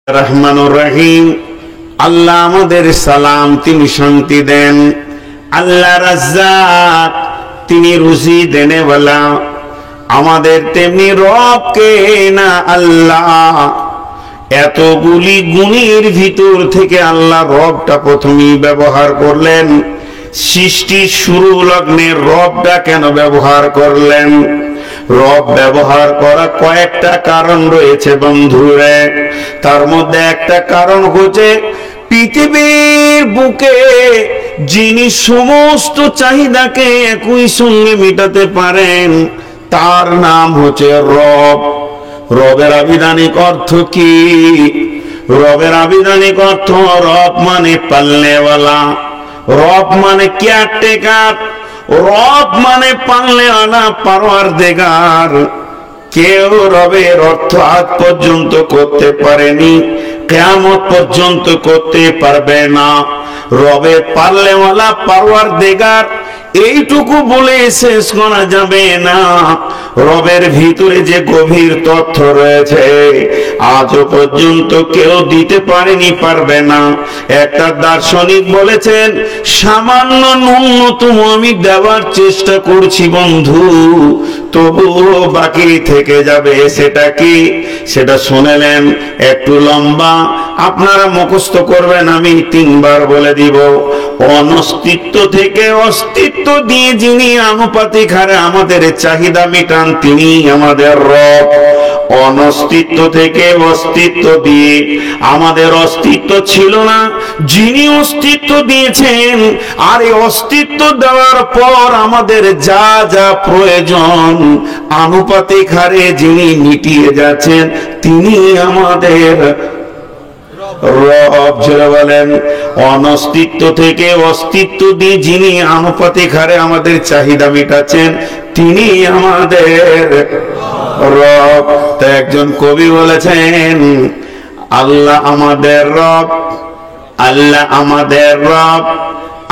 রহমানুর রহিম। আল্লাহ আমাদের সালাম, তিনি শান্তি দেন। আল্লাহ রাজ্জাক, তিনি রুজি দেনেওয়ালা। আমাদের তেমনি রব কে না আল্লাহ। এতগুলি গুণের ভিতর থেকে আল্লাহ রবটা প্রথমেই ব্যবহার করলেন। সৃষ্টি শুরু লগ্নে রবটা কেন ব্যবহার করলেন? রব ব্যবহার করা কয়েকটা কারণ রয়েছে বন্ধুরে। তার মধ্যে একটা কারণ হচ্ছে পৃথিবীর বুকে যিনি সমস্ত চাহিদাকে একই সঙ্গে মেটাতে পারেন তার নাম হচ্ছে রব। রবের আবিধানিক অর্থ কি? রবের আবিধানিক অর্থ, রব মানে পালনেওয়ালা, রব মানে কেয়ারটেকার, রব মানে পালনেওয়ালা, পারওয়ারদিগার। কেউ রবের অর্থ আজ পর্যন্ত করতে পারেনি, কিয়ামত পর্যন্ত করতে পারবে না। রবের পালনেওয়ালা, পারওয়ারদিগার এইটুকু বলে শেষ করা যাবে না। রবের ভিতরে যে গভীর তথ্য রয়েছে আজও পর্যন্ত কেউ দিতে পারেনি, পারবে না। একটা দার্শনিক বলেছেন, সামান্য ন্যূনতম আমি দেওয়ার চেষ্টা করছি বন্ধু, তবুও বাকি থেকে যাবে। সেটা কি? সেটা শুনেলেন, একটু লম্বা, আপনারা মুখস্থ করবেন, আমি 3 বার বলে দিব। অনস্তিত্ব থেকে অস্তিত্ব দিয়ে যিনি আনুপাতিক হারে আমাদের চাহিদা মেটান তিনি আমাদের রব। অনস্তিত্ব থেকে অস্তিত্ব দিয়ে, আমাদের অস্তিত্ব ছিল না, যিনি অস্তিত্ব দিয়েছেন, আর এই অস্তিত্ব দেওয়ার পর আমাদের যা যা প্রয়োজন আনুপাতিক হারে যিনি মিটিয়ে যাচ্ছেন তিনি আমাদের রব। জোরে বলেন। অনস্তিত্ব থেকে অস্তিত্ব দিয়ে যিনি আনুপাতিক হারে আমাদের চাহিদা মেটাচ্ছেন তিনি আমাদের রব। তা একজন কবি বলেছেন, আল্লাহ আমাদের রব, আল্লাহ আমাদের রব,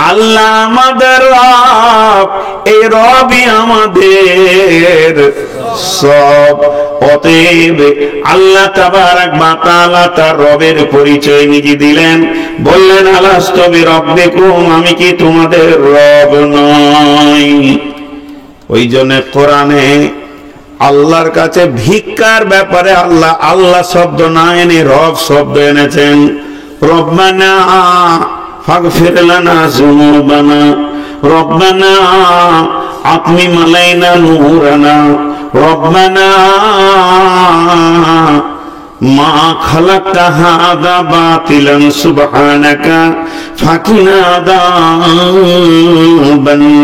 আল্লাহ আমাদের রব, এই রবই আমাদের সব। অতএব আল্লাহ তাবারাক ওয়া তাআলা তার রবের পরিচয় নিজে দিলেন, বললেন আলাস্তু বিরাব্বিকুম, আমি কি তোমাদের রব নই? ওই জন্য কোরআনে আল্লাহর কাছে ভিক্ষার ব্যাপারে আল্লাহ আল্লাহ শব্দ না এনে রব শব্দ এনেছেন। রব্বানা ফাগফির লানা যুনুবানা, রব্বানা আতমিম আলাইনা নূরানা, রব্বানা মা খালাকতা হাযা বাতিলান সুবহানাকা ফাকিনা আযাবান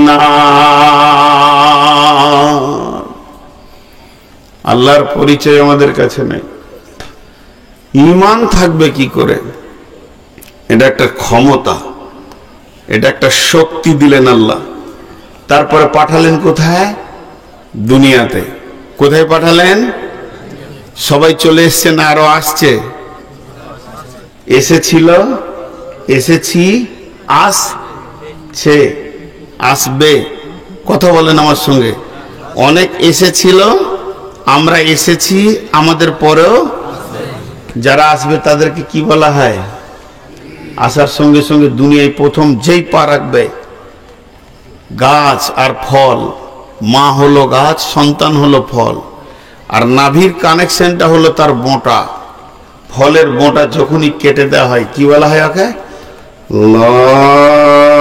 নার। আল্লাহর পরিচয় আমাদের কাছে নেই, ঈমান থাকবে কি করে? এটা একটা ক্ষমতা, এটা একটা শক্তি দিলেন আল্লাহ। তারপরে পাঠালেন কোথায়? দুনিয়াতে। কোথায় পাঠালেন? সবাই চলে এসছে না আরো আসছে? এসেছিল, এসেছি, আসছে, আসবে। কথা বলেন আমার সঙ্গে। অনেক এসেছিল, আমরা এসেছি, আমাদের পরেও যারা আসবে তাদেরকে কি বলা হয়? আসার সঙ্গে সঙ্গে দুনিয়ায় প্রথম যেই পা রাখবে গাছ আর ফল, মা হলো গাছ, সন্তান হলো ফল, আর নাভির কানেকশনটা হলো তার বোঁটা। ফলের বোঁটা যখনই কেটে দেওয়া হয় কি বলা হয় ওকে? আল্লাহু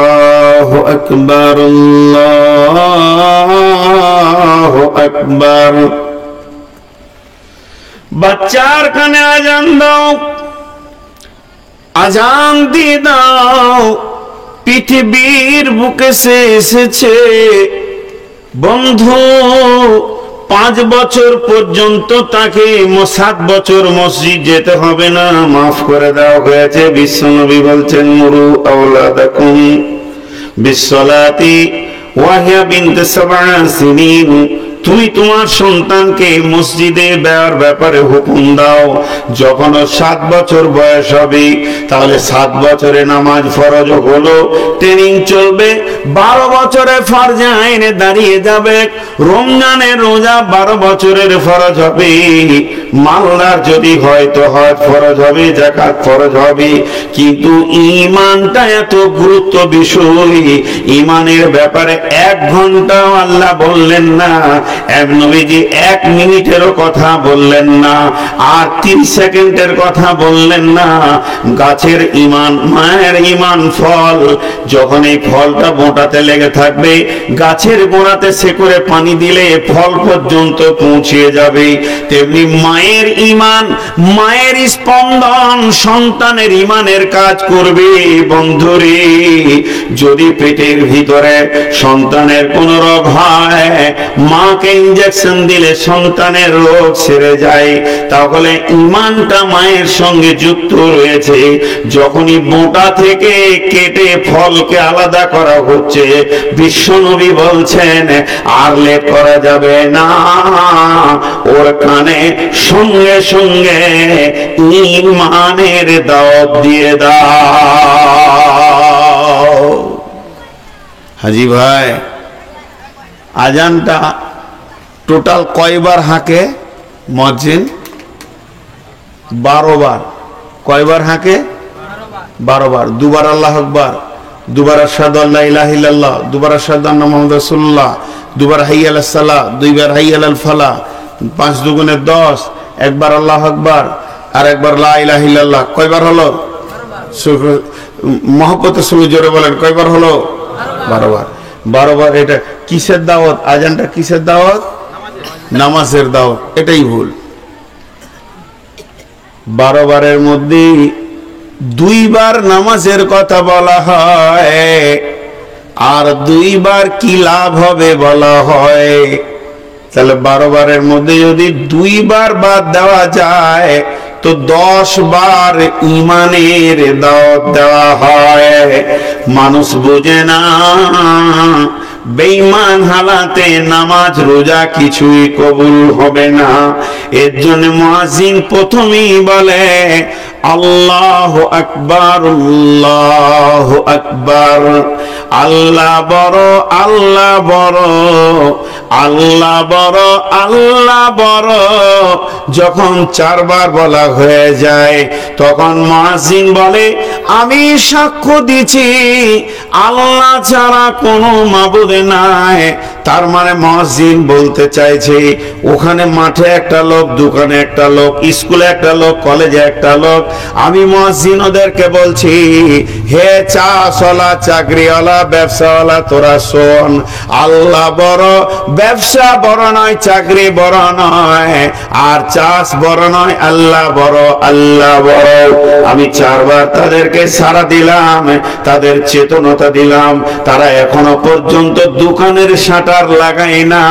আকবার, আল্লাহু আকবার। বাচ্চার কানে আজান দাও, আজান দিয়ে দাও, পৃথিবীর বুকে সে এসেছে। বন্ধু 5 বছর পর্যন্ত তাকে 7 বছর মসজিদ যেতে হবে না, মাফ করে দেওয়া হয়েছে। বিশ্বনবী বলছেন, মুরু আওলাদাকুম বিসসালাতি ওয়া হিয়া বিনতু 7 সিনিন। তুমি তোমার সন্তানকে মসজিদে দেওয়ার ব্যাপারে হুকুম দাও যখন 7 বছর বয়স হবে। তাহলে 7 বছরে নামাজ ফরজ হলো, ট্রেনিং চলবে, 12 বছরে ফরজে আইনে দাঁড়িয়ে যাবে। রমজানের রোজা 12 বছরের ফরজ হবে, মালদার যদি হয় তো হজ ফরজ হবে, যাকাত ফরজ হবে, কিন্তু ঈমানটা এত গুরুত্ব বিষয়, ঈমানের ব্যাপারে 1 ঘন্টাও আল্লাহ বললেন না, নবীজি 1 মিনিটেরও কথা বললেন না, আর 30 সেকেন্ডের কথা বললেন না। গাছের ঈমান, মায়ের ঈমান ফল, যখন এই ফলটা বোঁটাতে লেগে থাকবে, গাছের গোড়াতে শেকড়ে পানি দিলে ফল পর্যন্ত পৌঁছে যাবে, তেমনি মায়ের ঈমান, মায়ের স্পন্দন সন্তানের ঈমানের কাজ করবে। বন্ধুরে, যদি পেটের ভিতরে সন্তানের কোন রোগ হয়, মাকে ইনজেকশন দিলে সন্তানের রোগ সেরে যায়, তাহলে ঈমানটা মায়ের সঙ্গে যুক্ত রয়েছে। যখনই বোঁটা থেকে কেটে ফলকে আলাদা করা হচ্ছে, বিশ্বনবী বলছেন আর লেট করা যাবে না, ওর কানে সঙ্গে সঙ্গে ঈমানের দাওয়াত দিয়ে দাও। হাজি ভাই, আজানটা টোটাল কয়বার হাঁকে মুয়াজ্জিন? 12 বার। কয়বার হাঁকে? 12 বার। 2 বার আল্লাহু আকবার, 2 বার আশহাদু আল্লা ইলাহা ইল্লাল্লাহ, 2 বার আশহাদু আন্না মুহাম্মাদুর রাসূলুল্লাহ, 2 বার হাইয়া আলাস সালাহ, 2 বার হাইয়া আলাল ফালাহ, 5 দুগুণে 10, 1 বার আল্লাহু আকবার আর 1 বার লা ইলাহা ইল্লাল্লাহ। কয়বার হলো? মহব্বতের সঙ্গে জোরে বলেন, কয়বার হলো? 12 বার। 12 বার। এটা কিসের দাওয়াত? আজানটা কিসের দাওয়াত? নামাজের দাওয়াত। এটাই ভুল। 12 বারের মধ্যে 2 বার নামাজের কথা বলা হয়, আর 2 বার কি লাভ হবে বলা হয়। তাহলে 12 বারের মধ্যে যদি 2 বার বাদ দেওয়া যায়, তো 10 বার ঈমানের দাওয়াত দেওয়া হয়। মানুষ বোঝে না, বেঈমান হালাতে নামাজ রোজা কিছুই কবুল হবে না। এর জন্য মুয়াজ্জিন প্রথমেই বলে আল্লাহু আকবার, আল্লাহু আকবার, আল্লাহ বড়, আল্লাহ বড়, আল্লাহ বড়, আল্লাহ বড়। যখন 4 বার বলা হয়ে যায়, তখন মুয়াজ্জিন বলে আমি সাক্ষ্য দিচ্ছি আল্লাহ ছাড়া কোনো মাবুদ নাই। তার মানে মুয়াজ্জিন বলতে চাইছে, ওখানে মাঠে একটা লোক, দোকানে একটা লোক, স্কুলে একটা লোক, কলেজে একটা লোক, আমি মুয়াজ্জিন ওদেরকে বলছি, হে চাষওয়ালা, চাকরিওয়ালা, ব্যবসাওয়ালা, তোরা শোন, আল্লাহ বড়, ব্যবসা বড় নয়, চাকরি বড় নয়, আর চাষ বড় নয়, আল্লাহ বড়, আল্লাহ বড়। আমি 4 বার তাদেরকে সাড়া দিলাম, তাদের চেতনতা দিলাম, তারা এখনো পর্যন্ত দোকানের শাটার লাগায় না।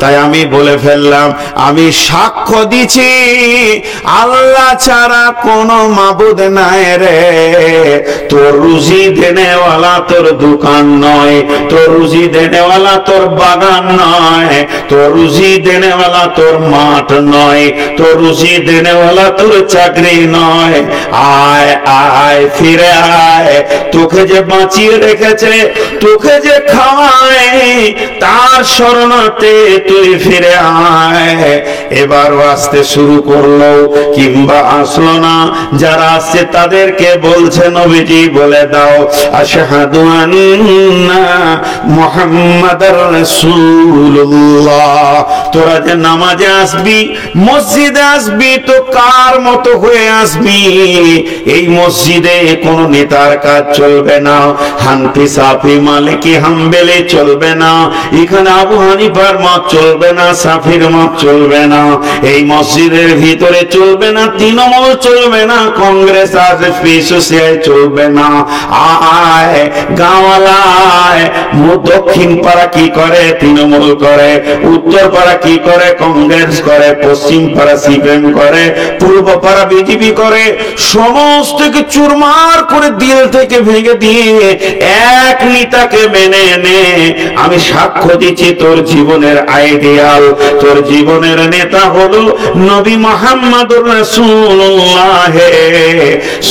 তাই আমি বলে ফেললাম, আমি সাক্ষ্য দিচ্ছি আল্লাহ ছাড়া কোনো মাবুদ নাই রে। তোর রুজি দেনেওয়ালা তোর দোকান নয়, তোর রুজি দেনেওয়ালা তোর বাগান নয়, তোর রুজি দেনেওয়ালা তোর মাঠ নয়, তোর রুজি দেনেওয়ালা তোর চাকরি নয়। আয় আয়, ফিরে আয়, তোকে যে বাঁচিয়ে রেখেছে, তোকে যে খাওয়ায়, তার শরণাতে তুই ফিরে আয়। এবারও আসতে শুরু করলো কিংবা আসলো না, যারা আসছে তাদেরকে বলছে নবীজি বলে দাও আশহাদু আন্না মুহাম্মাদার রাসূলুল্লাহ। তোরা যে নামাজে আসবি, মসজিদে আসবি, তো কার মতো হয়ে আসবি? এই মসজিদে কোন নেতার কাজ চলবে না, হানফি, সাফি, মালিকি, হাম্বলি চলবে না, এখানে আবু হানিফার মত চলবে না, সাফির মত চলবে না, এই মসজিদের ভিতরে চলবে না, তৃণমূল চলবে না, কংগ্রেস, আরএসপি, সিপিআই চলবে না। আয় গাঁওয়ালায়, দক্ষিণ পাড়া কি করে? তৃণমূল করে, উত্তর পাড়া কি করে? কংগ্রেস করে, পশ্চিম পাড়া সিপিএম করে, পূর্ব পাড়া বিজেপি করে, সমস্ত চুরমার পরিষ্কার করে দিল থেকে ভেঙে দিয়ে এক নেতাকে মেনে এনে আমি সাক্ষ্য দিচ্ছি তোর জীবনের আইডিয়াল, তোর জীবনের নেতা হলো নবী মুহাম্মদুর রাসূলুল্লাহ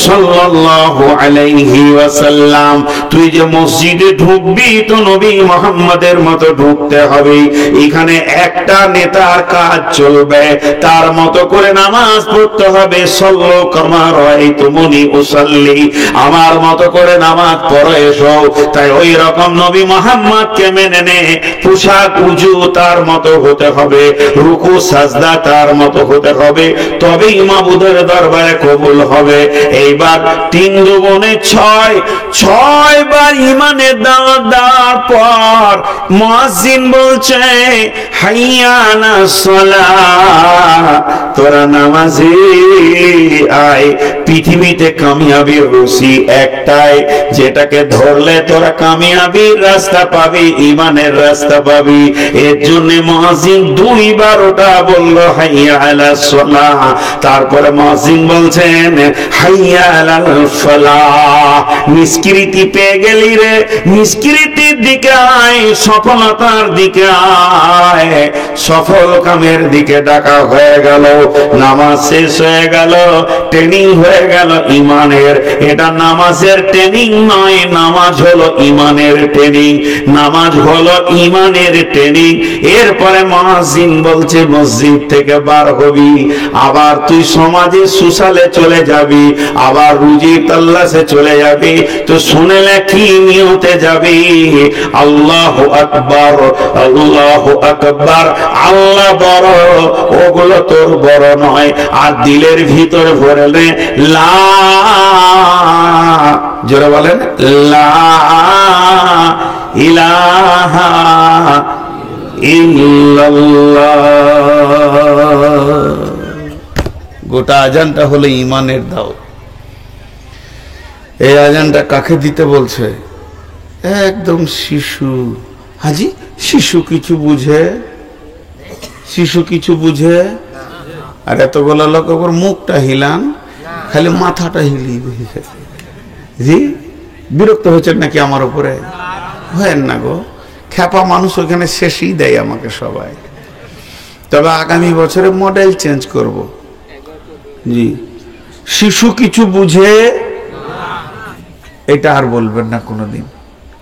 সাল্লাল্লাহু আলাইহি ওয়াসাল্লাম। তুই যে মসজিদে ঢুকবি তো নবী মুহাম্মদের মতো ঢুকতে হবে। এখানে একটা নেতার কাজ চলবে, তার মতো করে নামাজ পড়তে হবে। সাল্লু কামা রাআইতুমুনি উসাল্লি, আমার মতো করে নামাজ পড়ো এসো। তাই ওই রকম নবী মুহাম্মদকে মেনে নে। পোশাক উজু তার মতো হতে হবে, রুকু সাজদা তার মতো হতে হবে, তবেই মাবুদের দরবারে কবুল হবে। এইবার 3 দুগুণে 6, 6 বার ইমানের দাওয়াত দেওয়ার পর মুয়াজ্জিন বলছে হাইয়া আলাস সালাহ, তোরা নামাজে আয়। পৃথিবীতে কামিয়াবির রশি একটাই, যেটাকে ধরলে তোরা কামিয়াবির রাস্তা পাবি, ইমানের রাস্তা পাবি। এর জন্য মুয়াজ্জিন 2 বার ওটা বলল হাইয়া আলাস সালাহ। তারপরে মুয়াজ্জিন বলছেন হাইয়া আলাল ফালাহ। নিষ্কৃতি পেয়ে গেলি রে, নিষ্কৃতির দিকে আয়, সফলতার দিকে আয়, সফল কামের দিকে ডাকা হয়ে গেল। নামাজ শেষ হয়ে গেল, ট্রেনিং হয়ে গেল ইমানের। এটা নামাজের ট্রেনিং নয়, নামাজ হলো ইমানের ট্রেনিং, নামাজ হলো ইমানের ট্রেনিং। এরপরে মুয়াজ্জিন বলছে মসজিদ থেকে বার হবি, আবার তুই সমাজে সুশালে চলে যাবি, আবার রুজি তাল্লাশে চলে যাবি। তো শুনেলে কি নিয়তে যাবি? আল্লাহু আকবার, আল্লাহু আকবার, আল্লাহ বড়, ওগুলো তোর বড় নয়। আর দিলের ভিতরে ভরলে লা, জোরে বলেন লা ইলাহা ইল্লাল্লাহ। গোটা আজানটা হলো ইমানের দাওয়াত। এই আজানটা কাকে দিতে বলছে? একদম শিশু। হাজি শিশু কিছু বুঝে? শিশু কিছু বুঝে? আর এতগুলো লোক ওপর মুখটা হিলান, খালি মাথাটা হিলিয়ে দিয়েছে। জি বিরক্ত হচ্ছেন নাকি আমার উপরে? হয় না গো, খ্যাপা মানুষ ওখানে শেষই দেয় আমাকে সবাই। তবে আগামী বছরে মডেল চেঞ্জ করব। জি শিশু কিছু বুঝে এটা আর বলবেন না কোনোদিন,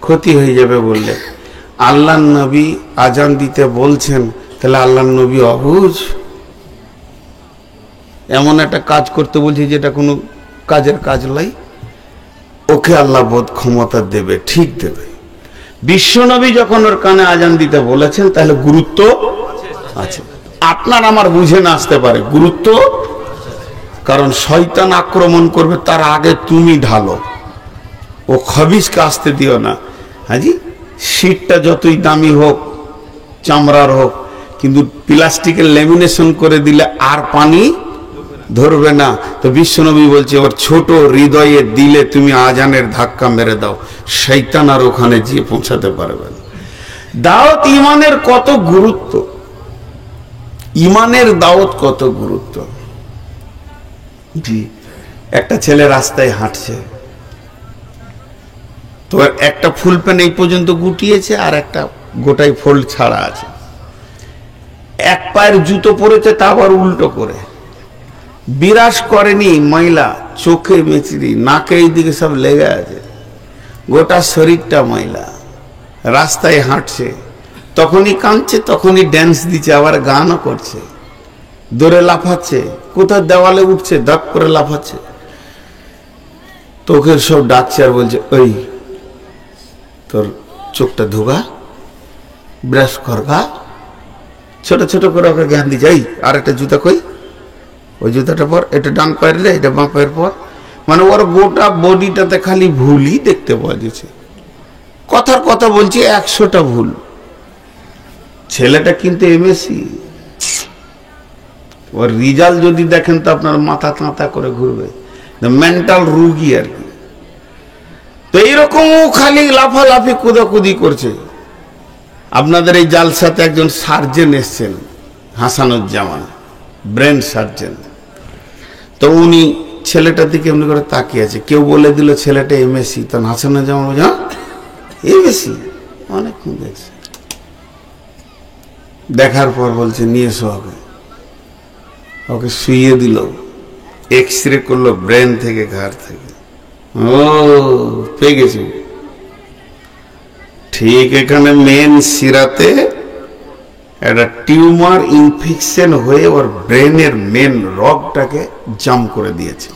ক্ষতি হয়ে যাবে বললে। আল্লাহর নবী আজান দিতে বলছেন, তাহলে আল্লাহর নবী অবুঝ? এমন একটা কাজ করতে বলছি যেটা কোনো কাজের কাজ নাই, ওকে আল্লাহ বোধ ক্ষমতা দেবে, ঠিক দেবে। বিশ্বনবী যখন ওর কানে আজান দিতে বলেছেন, তাহলে গুরুত্ব আছে। আপনার আমার বুঝে না আসতে পারে, গুরুত্ব। কারণ শয়তান আক্রমণ করবে, তার আগে তুমি ঢালো। ও খবিসকে আসতে দিও না। হাজি শীটটা যতই দামি হোক, চামড়ার হোক, কিন্তু প্লাস্টিকের লেমিনেশন করে দিলে আর পানি ধরবে না। তো বিশ্বনবী বলছে ওর ছোট হৃদয়ে দিলে তুমি আজানের ধাক্কা মেরে দাও, শয়তান আর ওখানে গিয়ে পৌঁছাতে পারবে না। দাওয়াত ইমানের কত গুরুত্ব, ইমানের দাওয়াত কত গুরুত্ব। জি একটা ছেলে রাস্তায় হাঁটছে, তো একটা ফুল প্যান এই পর্যন্ত গুটিয়েছে, আর একটা গোটাই ফোল্ড ছাড়া আছে। এক পায়ের জুতো পরেছে, তা আবার উল্টো করে। বিরাস করেনি ময়লা, চোখে মেচড়ি, নাকে এইদিকে সব লেগে আছে, গোটা শরীরটা ময়লা। রাস্তায় হাঁটছে, তখনই কাঁদছে, তখনই ড্যান্স দিচ্ছে, আবার গানও করছে, দৌড়ে লাফাচ্ছে, কোথাও দেওয়ালে উঠছে, দাপ করে লাফাচ্ছে। তোকে সব ডাকছে আর বলছে ওই তোর চোখটা ধোগা, ব্রাশ করগা, ছোট ছোট করে ওকে জ্ঞান দিচ্ছে। এই আর একটা জুতা কই, ওই জুতাটা পর, এটা ডান পায়ের লে, এটা বাঁ পায়ের পর। মানে ওর গোটা বডিটাতে খালি ভুলই দেখতে পাওয়া যাচ্ছে। কথার কথা বলছি, 100টা ভুল। ছেলেটা কিন্তু এমএসসি, ওর রেজাল্ট যদি দেখেন তো আপনার মাথা তাঁতা করে ঘুরবে, মেন্টাল রুগী আর কি। তো এইরকম খালি লাফালাফি কুদাকুদি করছে। আপনাদের এই জালসাতে একজন সার্জেন এসছেন, হাসানুজ্জামান, ব্রেন সার্জেন। তো উনি ছেলেটার দিকে এমনি করে তাকিয়ে আছে। কেউ বলে দিল ছেলেটা এমএসসি, তখন হাসানুজ্জামান বলছে হ্যাঁ এমএসসি, অনেকক্ষণ দেখছে। দেখার পর বলছে নিয়ে এসো ওকে। ওকে শুইয়ে দিল, এক্স রে করলো ব্রেন থেকে, ঘাড় থেকে। ও পেয়ে গেছে। ঠিক এখানে মেন শিরাতে একটা টিউমার ইনফেকশন হয়ে ওর ব্রেনের মেন রগটাকে জাম করে দিয়েছে।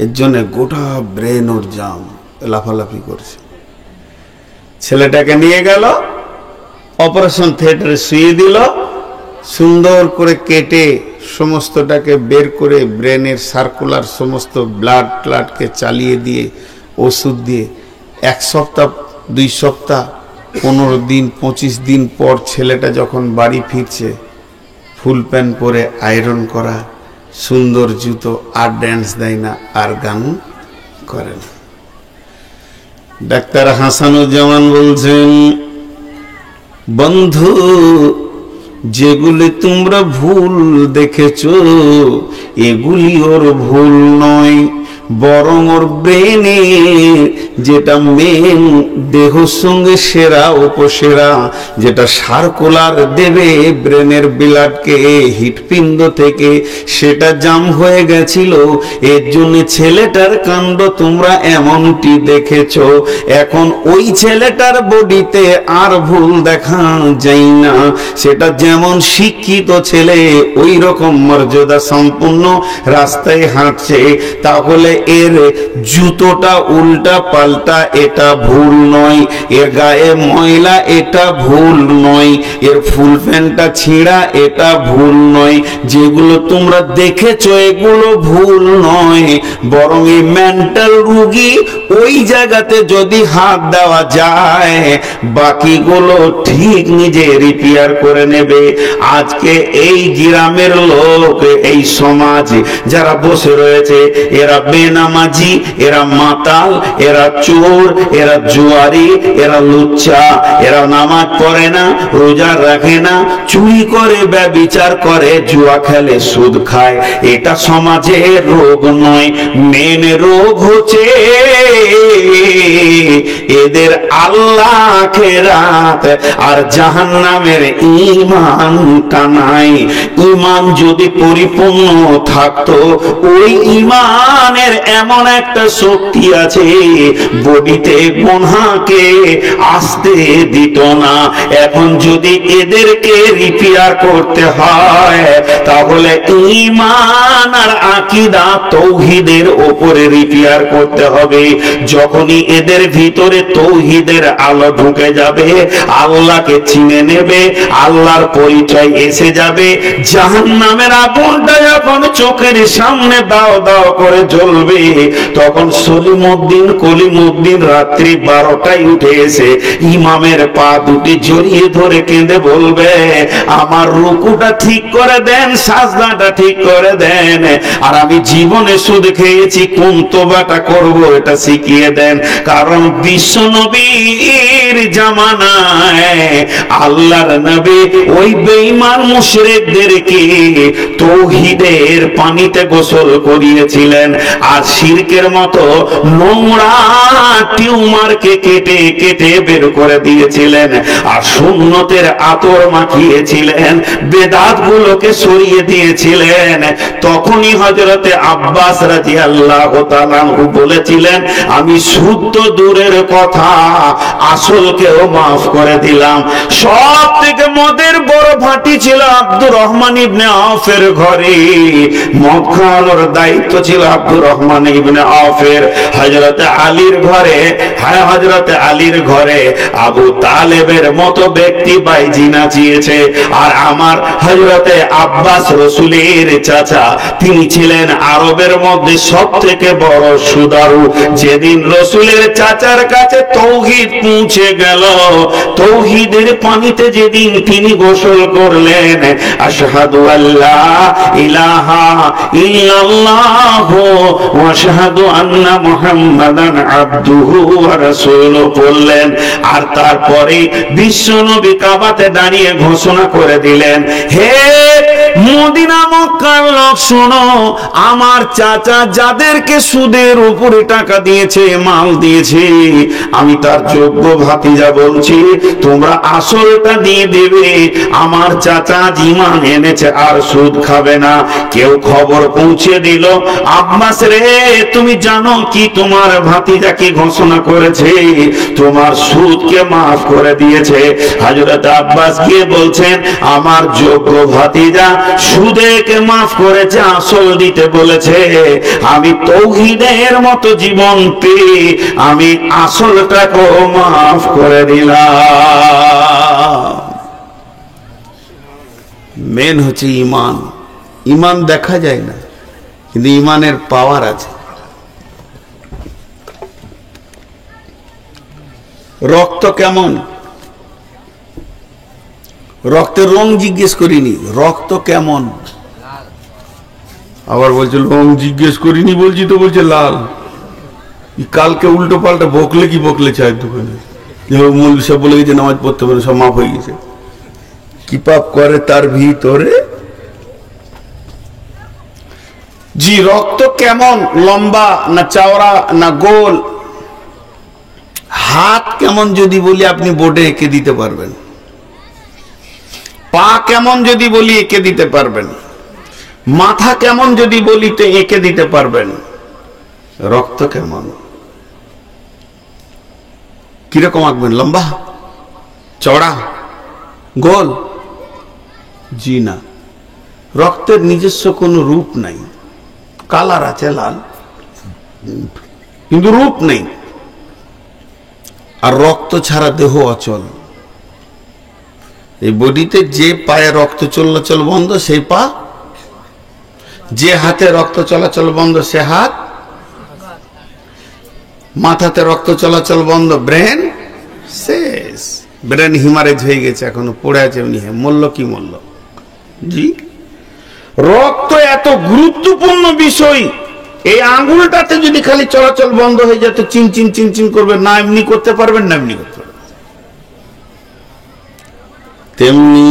এর জন্য গোটা ব্রেন ওর জাম, লাফালাফি করছে। ছেলেটাকে নিয়ে গেল, অপারেশন থিয়েটারে শুয়ে দিল, সুন্দর করে কেটে সমস্তটাকে বের করে ব্রেনের সার্কুলার সমস্ত ব্লাড ট্লাডকে চালিয়ে দিয়ে ওষুধ দিয়ে 1 সপ্তাহ 2 সপ্তাহ 15 দিন 25 দিন পর ছেলেটা যখন বাড়ি ফিরছে, ফুল প্যান্ট পরে, আয়রন করা, সুন্দর জুতো, আর ড্যান্স দেয় না, আর গান করে না। ডাক্তার হাসানুজ্জামান বলছেন, বন্ধু যেগুলি তোমরা ভুল দেখেছো এগুলি ওর ভুল নয়, বরং ওর ব্রেনে যেটা মেন দেহ সঙ্গে সেরা উপসেরা, যেটা সার্কুলার দেবে ব্রেনের ব্লাডকে হৃৎপিণ্ড থেকে, সেটা জাম হয়ে গেছিল। এর জন্য ছেলেটার কাণ্ড তোমরা এমনটি দেখেছো। এখন ওই ছেলেটার বডিতে আর ভুল দেখা যায় না। সেটা যেমন শিক্ষিত ছেলে ওই রকম মর্যাদা সম্পন্ন রাস্তায় হাঁটছে, তাহলে এর জুতোটা উল্টা পাল্টা এটা ভুল নয়, এর গায়ে ময়লা এটা ভুল নয়, এর ফুল প্যান্টটা ছিঁড়া এটা ভুল নয়। যেগুলো তোমরা দেখেছো এগুলো ভুল নয়, বরং এই মেন্টাল রোগী ওই জায়গাতে যদি হাত দেওয়া যায় বাকিগুলো ঠিক নিজে রিপেয়ার করে নেবে। আজকে এই গ্রামের লোক, এই সমাজ যারা বসে রয়েছে, এরা বেনামাজি, এরা মাতাল, এরা চোর, এরা জুয়ারি, এরা লুচ্চা, এরা নামাজ পড়ে না, রোজা রাখে না, চুরি করে, ব্যভিচার করে, জুয়া খেলে, সুদ খায়। এটা সমাজের রোগ নয়, মেন রোগ হচ্ছে এদের আল্লাহ আখিরাত আর জাহান্নামের ঈমানটা নাই। ঈমান যদি পরিপূর্ণ থাকতো, ওই ঈমানের এমন একটা শক্তি আছে বডিতে গুনাহকে আসতে দিত না। এখন যদি এদেরকে রিপেয়ার করতে হয় তাহলে ঈমান আর আকীদা তৌহিদের উপরে রিপেয়ার করতে হবে। যখনই এদের ভিতরে তৌহিদের আলো ঢুকে যাবে, আল্লাহকে চিনে নেবে, আল্লাহর পরিচয় এসে যাবে, জাহান্নামের আগুনটা যখন চোখের সামনে দাও দাও করে জ্বলবে, তখন সলিমউদ্দিন কলিমউদ্দিন রাত্রি 12টায় উঠে এসে ইমামের পা দুটি জড়িয়ে ধরে কেঁদে বলবে, আমার রুকুটা ঠিক করে দেন, সাজদাটা ঠিক করে দেন, আর আমি জীবনে সুদ খেয়েছি, কোন তোবাটা করব এটা শিখিয়ে দেন। কারণ বিশ্ব নবীর জামানায় আল্লাহর নবী ওই বেঈমান মুশরিকদেরকে তৌহিদের পানিতে গোসল করিয়েছিলেন, আর শিরকের মতো নোংরা টিউমারকে কেটে কেটে বের করে দিয়েছিলেন, আর সুন্নতের আতর মাখিয়েছিলেন, বেদাতগুলোকে সরিয়ে দিয়েছিলেন। তখনই হযরতে আব্বাস রাদিয়াল্লাহু তাআলা আনহু বলেছিলেন, আমি সুদ তো দূরের কথা, আসলকেও মাফ করে দিলাম। সব থেকে মদের বড় ভাটি ছিল আব্দুর রহমান ইবনে আওফের ঘরে। মদ খাওয়ানোর দায়িত্ব ছিল আব্দুর রহমান ইবনে আওফের। হযরতে আলীর ঘরে, হ্যাঁ হযরতে আলীর ঘরে আবু তালেবের মতো ব্যক্তি বাইজি নাচিয়েছে। আর আমার হযরতে আব্বাস রাসূলের চাচা, তিনি ছিলেন আরবের মধ্যে সব থেকে বড় সুদারু। যেদিন রাসূলের চাচার কাছে তৌহিদ পৌঁছে হয়ে গেল। তৌহিদের পানিতে যেদিন তিনি গোসল করলেন, আশহাদু আল্লা ইলাহা ইল্লাল্লাহ ওয়া আশহাদু আন্না মুহাম্মাদান আবদুহু ওয়া রাসূলুহু বললেন। আর তারপরে বিশ্বনবী কাবাতে দাঁড়িয়ে ঘোষণা করে দিলেন, হে মদিনা মক্কার লোক শোনো, আমার চাচা যাদেরকে সুদের উপরে টাকা দিয়েছে, মাল দিয়েছে, আমি তার যোগ্য ভাতিজা বলছি, তোমরা আসলটা দিয়ে দেবে। আমার চাচা ঈমান এনেছে আর সুদ খাবে না। কেউ খবর পৌঁছে দিল, আব্বাস রে তুমি জানো কি তোমার ভাতিজা কি ঘোষণা করেছে? তোমার সুদকে মাফ করে দিয়েছে। হযরত আব্বাস গিয়ে বলছেন, আমার যোগ্য ভাতিজা সুদেকে মাফ করেছে, আসল দিতে বলেছে। আমি তৌহিদের মতো জীবন পেয়ে আমি আসলটাকেও মাফ করে দিলাম। মেন হচ্ছে ঈমান। ঈমান দেখা যায় না, কিন্তু ঈমানের পাওয়ার আছে। রক্ত কেমন? রক্তের রং জিজ্ঞেস করিনি, রক্ত কেমন? আবার বলছে রং জিজ্ঞেস করিনি, বলছি তো বলছে লাল। কালকে উল্টো পাল্টা বকলে কি বকলে চায়ের দোকানে, মৌলভী সাহেব বলে গেছে নামাজ পড়তে পারে, সব মাফ হয়ে গেছে। কি পাপ করে তার ভিতরে। জি, রক্ত কেমন? লম্বা না চওড়া না গোল? হাত কেমন যদি বলি আপনি বোর্ডে এঁকে দিতে পারবেন। পা কেমন যদি বলি এঁকে দিতে পারবেন। মাথা কেমন যদি বলি তো এঁকে দিতে পারবেন। রক্ত কেমন? কিরকম আঁকবেন? লম্বা, চওড়া, গোল? জি না, রক্তের নিজস্ব কোনো রূপ নাই। কালার আছে লাল, কিন্তু রূপ নেই। আর রক্ত ছাড়া দেহ অচল। এই বডিতে যে পায়ে রক্ত চলাচল বন্ধ সেই পা, যে হাতে রক্ত চলাচল বন্ধ সে হাত, মাথাতে রক্ত চলাচল বন্ধ ব্রেন শেষ। ব্রেন হিমারেজ হয়ে গেছে, এখনো পড়ে আছে এমনি। মূল্য কি মূল্য? জি, রক্ত এত গুরুত্বপূর্ণ বিষয়। এই আঙ্গুলটাতে যদি খালি চলাচল বন্ধ হয়ে যায় তো চিনচিন চিনচিন করবে, না এমনি করতে পারবেন না এমনি করতে পারবেন। তেমনি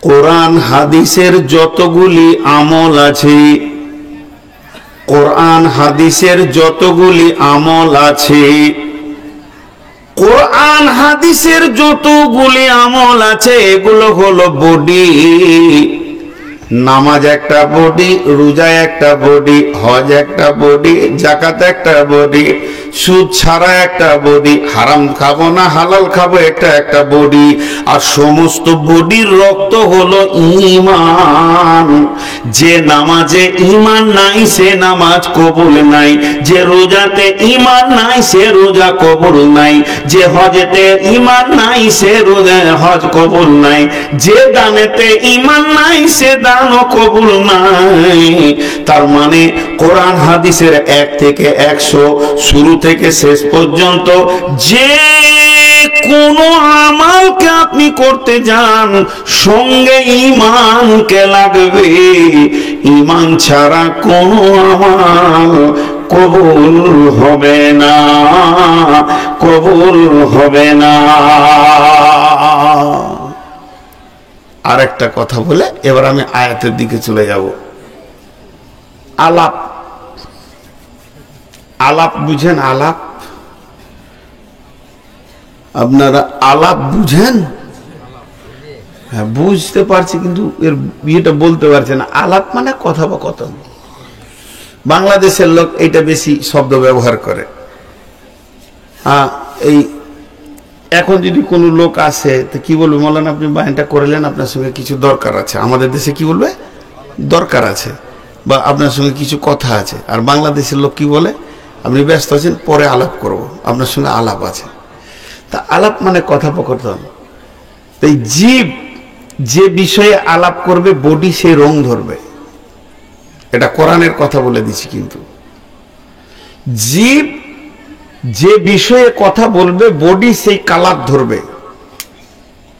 কোরআন হাদিসের যতগুলি আমল আছে, কোরআন হাদিসের যতগুলি আমল আছে, কোরআন হাদিসের যতগুলি আমল আছে এগুলো হলো বডি। নামাজ একটা বডি, রোজা একটা বডি, হজ একটা বডি, যাকাত একটা বডি, সুদ ছাড়া একটা বডি, হারাম খাবো না হালাল খাবো একটা একটা বডি। আর সমস্ত বডির রক্ত হলো ঈমান। যে নামাজে ঈমান নাই সে নামাজ কবুল নাই, যে রোজাতে ঈমান নাই সে রোজা কবুল নাই, যে হজেতে ঈমান নাই সে রোজা হজ কবুল নাই, যে দানেতে ঈমান নাই সে দানও কবুল নাই। তার মানে কোরআন হাদিসের 1 থেকে 100 শুরু থেকে শেষ পর্যন্ত যে কোন আমলকে আপনি করতে যান সঙ্গে ঈমানকে লাগবে। ঈমান ছাড়া কোন আমল কবুল হবে না, কবুল হবে না। আরেকটা কথা বলে এবার আমি আয়াতের দিকে চলে যাব। আলাপ, আলাপ বুঝেন? আলাপ আপনারা আলাপ বুঝেন? হ্যাঁ বুঝতে পারছি, কিন্তু এর বিয়েটা বলতে পারছে না। আলাপ মানে কথোপকথন। বাংলাদেশের লোক এটা বেশি শব্দ ব্যবহার করে। এই এখন যদি কোনো লোক আসে তো কি বলবে, মৌলানা আপনি বায়ানটা করলেন, আপনার সঙ্গে কিছু দরকার আছে। আমাদের দেশে কি বলবে? দরকার আছে, বা আপনার সঙ্গে কিছু কথা আছে। আর বাংলাদেশের লোক কি বলে? আপনি ব্যস্ত আছেন, পরে আলাপ করব, আপনার সঙ্গে আলাপ আছে। তা আলাপ মানে কথোপকথন। তাই জীব যে বিষয়ে আলাপ করবে বডি সে রং ধরবে। এটা কোরআনের কথা বলে দিছি। কিন্তু জীব যে বিষয়ে কথা বলবে বডি সেই কালার ধরবে।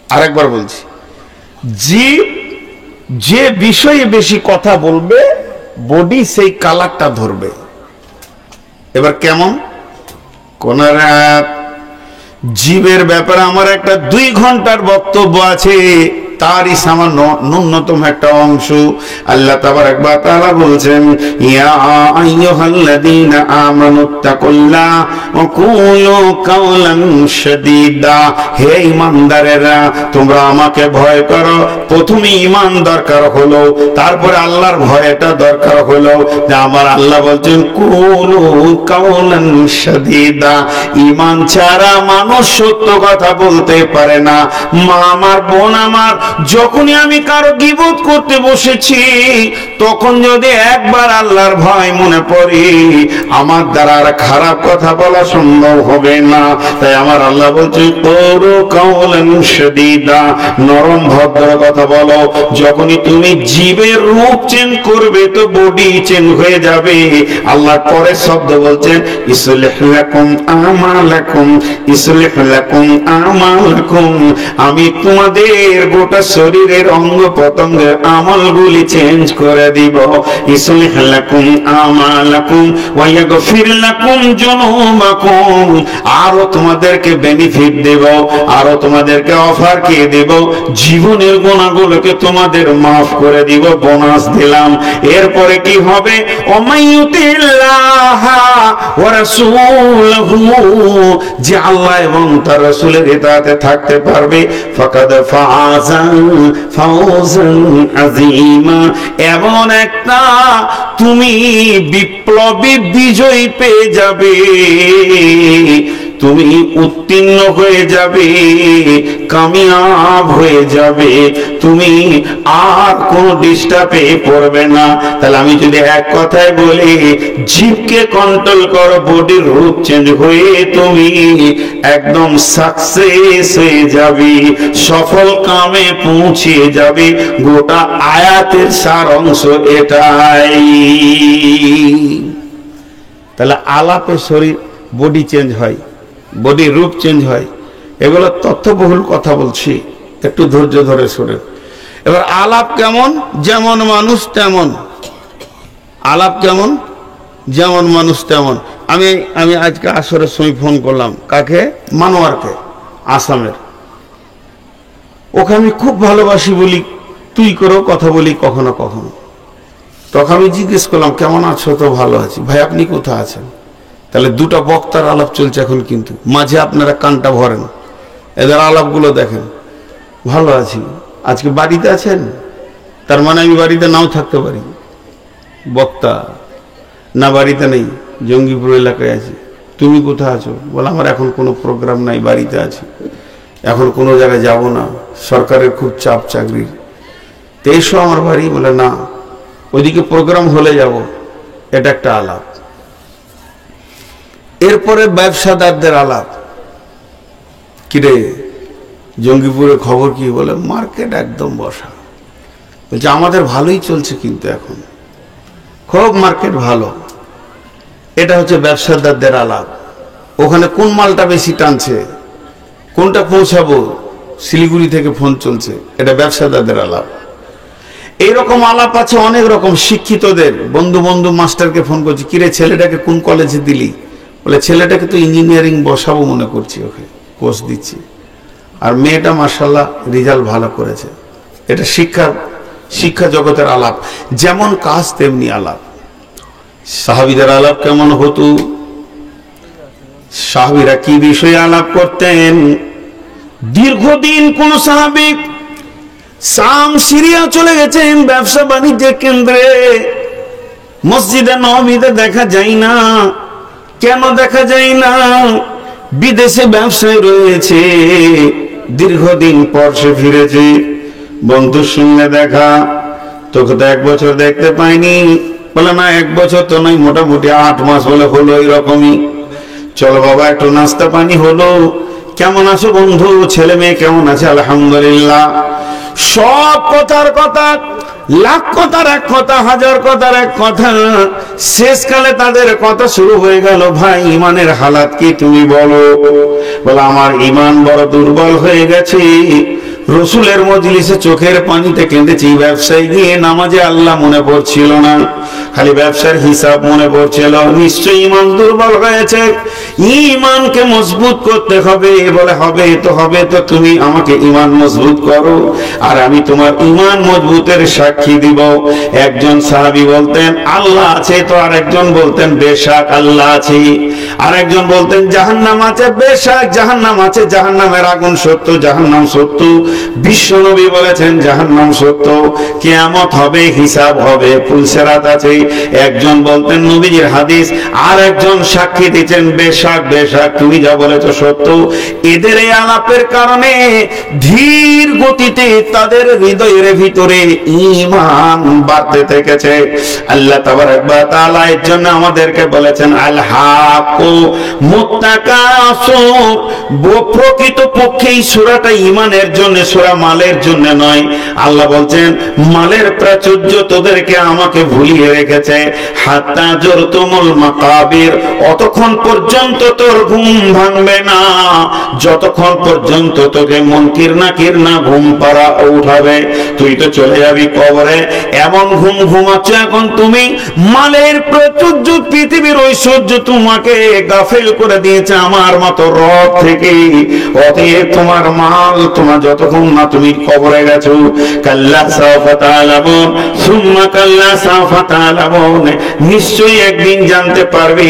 আরেকবার বলছি, জীব যে বিষয়ে বেশি কথা বলবে বডি সেই কালারটা ধরবে। এবার কেমন কোন জীবের ব্যাপারে আমার একটা 2 ঘন্টার বক্তব্য আছে, তারই সামান্য ন্যূনতম একটা অংশ আল্লাহ তাবারক ওয়া তাআলা বলছেন, ইয়া আইয়ুহাল্লাযীনা আমানুত্তাকুল্লাহ ওয়া কুলু কাওলান শাদীদা। হে ঈমানদারেরা, তোমরা আমাকে ভয় করো। প্রথমে ঈমান দরকার হলো, তারপরে আল্লাহর ভয়টা দরকার হলো। যে আমার আল্লাহ বলছেন কুলু কাওলান শাদীদা। ঈমান ছাড়া মানুষ সত্য কথা বলতে পারে না। মা আমার, বোন আমার, যখনই আমি কারো গীবত করতে বসেছি তখন যদি একবার আল্লাহর ভয় মনে পড়ে আমার দ্বারা আর খারাপ কথা বলা সম্ভব হবে না। তাই আমার আল্লাহ বলছে কুলু কাওলান শাদীদা, নরম ভদ্র কথা বলো। যখনই তুমি জীবের রূপ চেঞ্জ করবে তো বডি চেঞ্জ হয়ে যাবে। আল্লাহ পরে শব্দ বলছেন ইসলিহ লাকুম আমালাকুম, ইসলিহ লাকুম আমালাকুম। আমি তোমাদের গোটা শরীরের অঙ্গ প্রত্যঙ্গের আমলগুলি চেঞ্জ করে দিব। ইসলিহ লাকুম আমালাকুম ওয়া ইয়াগফির লাকুম যুনুবাকুম। আরো তোমাদেরকে বেনিফিট দেব, আরো তোমাদেরকে অফার কে দেব, জীবনের গুনাহগুলোকে তোমাদের মাফ করে দিব, বোনাস দিলাম। এরপরে কি হবে? ওমাইয়ুতিল্লাহ ওয়া রাসূলহু, যে আল্লাহ এবং তার রাসূলের ইতাআতে থাকতে পারবে, ফাকাদ ফাযা ফাওজান আযীমা। এমন একটা তুমি বিপ্লবী বিজয় পেয়ে যাবে, তুমি উত্তীর্ণ হয়ে যাবে, কামিয়াব হয়ে যাবে, তুমি আর কোনো ডিস্টার্বে পড়বে না। তাহলে আমি যদি এক কথায় বলি, জীবকে কন্ট্রোল করো, বডির রূপ চেঞ্জ হয়ে তুমি একদম সাকসেস হয়ে যাবে, সফল কামে পৌঁছে যাবে। গোটা আয়াতের সার অংশ এটাই। তাহলে আলাপে শরীর বডি চেঞ্জ হয়, বডির রূপ চেঞ্জ হয়। এগুলো তথ্যবহুল কথা বলছি, একটু ধৈর্য ধরে শোনেন। এবার আলাপ কেমন? যেমন মানুষ তেমন আলাপ, কেমন যেমন মানুষ তেমন। আমি আজকে আসরের সময় ফোন করলাম কাকে? মানোয়ারকে, আসামের। ওকে আমি খুব ভালোবাসি বলি, তুই করেও কথা বলি কখনো কখনো। তখন আমি জিজ্ঞেস করলাম কেমন আছো? তো ভালো আছি। ভাই আপনি কোথায় আছেন? তাহলে দুটা বক্তার আলাপ চলছে এখন, কিন্তু মাঝে আপনারা কানটা ভরেন, এদের আলাপগুলো দেখেন। ভালো আছি। আজকে বাড়িতে আছেন? তার মানে আমি বাড়িতে নাও থাকতে পারি। বক্তা না বাড়িতে নেই, জঙ্গিপুর এলাকায় আছি। তুমি কোথায় আছো? বলে আমার এখন কোনো প্রোগ্রাম নাই, বাড়িতে আছি, এখন কোনো জায়গায় যাব না, সরকারের খুব চাপ চাকরির। তো এসো আমার বাড়ি। বলে না, ওইদিকে প্রোগ্রাম হলে যাব। এটা একটা আলাপ। এরপরে ব্যবসাদারদের আলাপ। কিরে জঙ্গিপুরে খবর কি? বলে মার্কেট একদম বসা। বলছে আমাদের ভালোই চলছে, কিন্তু এখন খুব মার্কেট ভালো। এটা হচ্ছে ব্যবসাদারদের আলাপ। ওখানে কোন মালটা বেশি টানছে, কোনটা পৌঁছাবো, শিলিগুড়ি থেকে ফোন চলছে। এটা ব্যবসাদারদের আলাপ। এইরকম আলাপ আছে অনেক রকম। শিক্ষিতদের বন্ধু বন্ধু মাস্টারকে ফোন করছি, কিরে ছেলেটাকে কোন কলেজে দিলি? বলে ছেলেটাকে তো ইঞ্জিনিয়ারিং বসাবো মনে করছি, ওকে কোর্স দিচ্ছি। আর মেয়েটা মাশাআল্লাহ রেজাল্ট ভালো করেছে। এটা শিক্ষা জগতের আলাপ। যেমন কাজ তেমনি আলাপ। সাহাবীদের আলাপ কেমন হতো? সাহাবীরা কি বিষয়ে আলাপ করতেন? দীর্ঘদিন কোন সাহাবী শাম সিরিয়া চলে গেছেন ব্যবসা বাণিজ্যের কেন্দ্রে, মসজিদে নববীতে দেখা যায় না। কেন দেখা যায় না? বিদেশে ব্যবসায় রয়েছে। দীর্ঘদিন পর সে ফিরেছে, বন্ধুর সঙ্গে দেখা। তোকে তো 1 বছর দেখতে পাইনি। বলে না 1 বছর তো নয়, মোটামুটি 8 মাস হলে হলো এরকমই। চলো বাবা একটু নাস্তা পানি হলো। কেমন আছো বন্ধু? ছেলে মেয়ে কেমন আছে? আলহামদুলিল্লাহ। সব কথার কথা লাখ কথার এক কথা, হাজার কথার এক কথা, শেষকালে তাদের কথা শুরু হয়ে গেল, ভাই ইমানের হালাত কি তুমি বলো। বলে আমার ইমান বড় দুর্বল হয়ে গেছে, রসুলের মজলিসে চোখের পানিতে কেঁদেছি, ব্যবসায় গিয়ে নামাজে আল্লাহ মনে পড়ছিল না, খালি ব্যবসার হিসাব মনে পড়ছিল। নিশ্চয়ই ইমান দুর্বল হয়েছে, ইমানকে মজবুত করতে হবে। বলে হবে তো, হবে তো, তুমি আমাকে ইমান মজবুত করো আর আমি তোমার ইমান মজবুতের সাক্ষী দিব। একজন সাহাবী বলতেন আল্লাহ আছে, তো আরেকজন বলতেন বেশক আল্লাহ আছে, আরেকজন বলতেন জাহান্নাম আছে, বেশক জাহান্নাম আছে, জাহান্নামের আগুন সত্য, জাহান্নাম সত্য। বিশ্বনবী বলেছেন জাহান্নাম সত্য, কিয়ামত হবে, হিসাব হবে, পুলসেরাত আছে। একজন বলতেন নবীজির হাদিস, আর একজন সাক্ষী দিচ্ছেন বেশক বেশক তুমি যা বলেছো সত্য। এদের এই আলাপের কারণে ধীর গতিতে তাদের হৃদয়ের ভিতরে ঈমান বাড়তে থেকেছে। আল্লাহ তাবারক ওয়া তাআলা এর জন্য আমাদেরকে বলেছেন আল হাক্কু মুত্তাকাসুর। প্রকৃত পক্ষে এই সূরাটা ঈমানের জন্য, সূরা মালের জন্য নয়। আল্লাহ বলছেন মালের প্রাচুর্য তোদেরকে আমাকে ভুলিয়ে রেখেছে। হাত্তা জুরতুমুল মাকাবির, অতক্ষণ পর্যন্ত তোর ঘুম ভাঙবে না যতক্ষণ পর্যন্ত তোকে মুনকির নাকির না ঘুম পাড়া উঠাবে। তুই তো চলে যাবি কবরে, এমন ঘুম ঘুমাচ্ছ এখন তুমি। মালের প্রাচুর্য, পৃথিবীর ঐশ্বর্য তোমাকে গাফেল করে দিয়েছে আমার মতো রব থেকে। অতএব তোমার মাল তোমার যতক্ষণ না তুমি কবরে গেছো, কাল্লা সাওফা তা'লামুন সুম্মা কাল্লা সাওফা তা'লামুন, নিশ্চয়ই একদিন জানতে পারবে।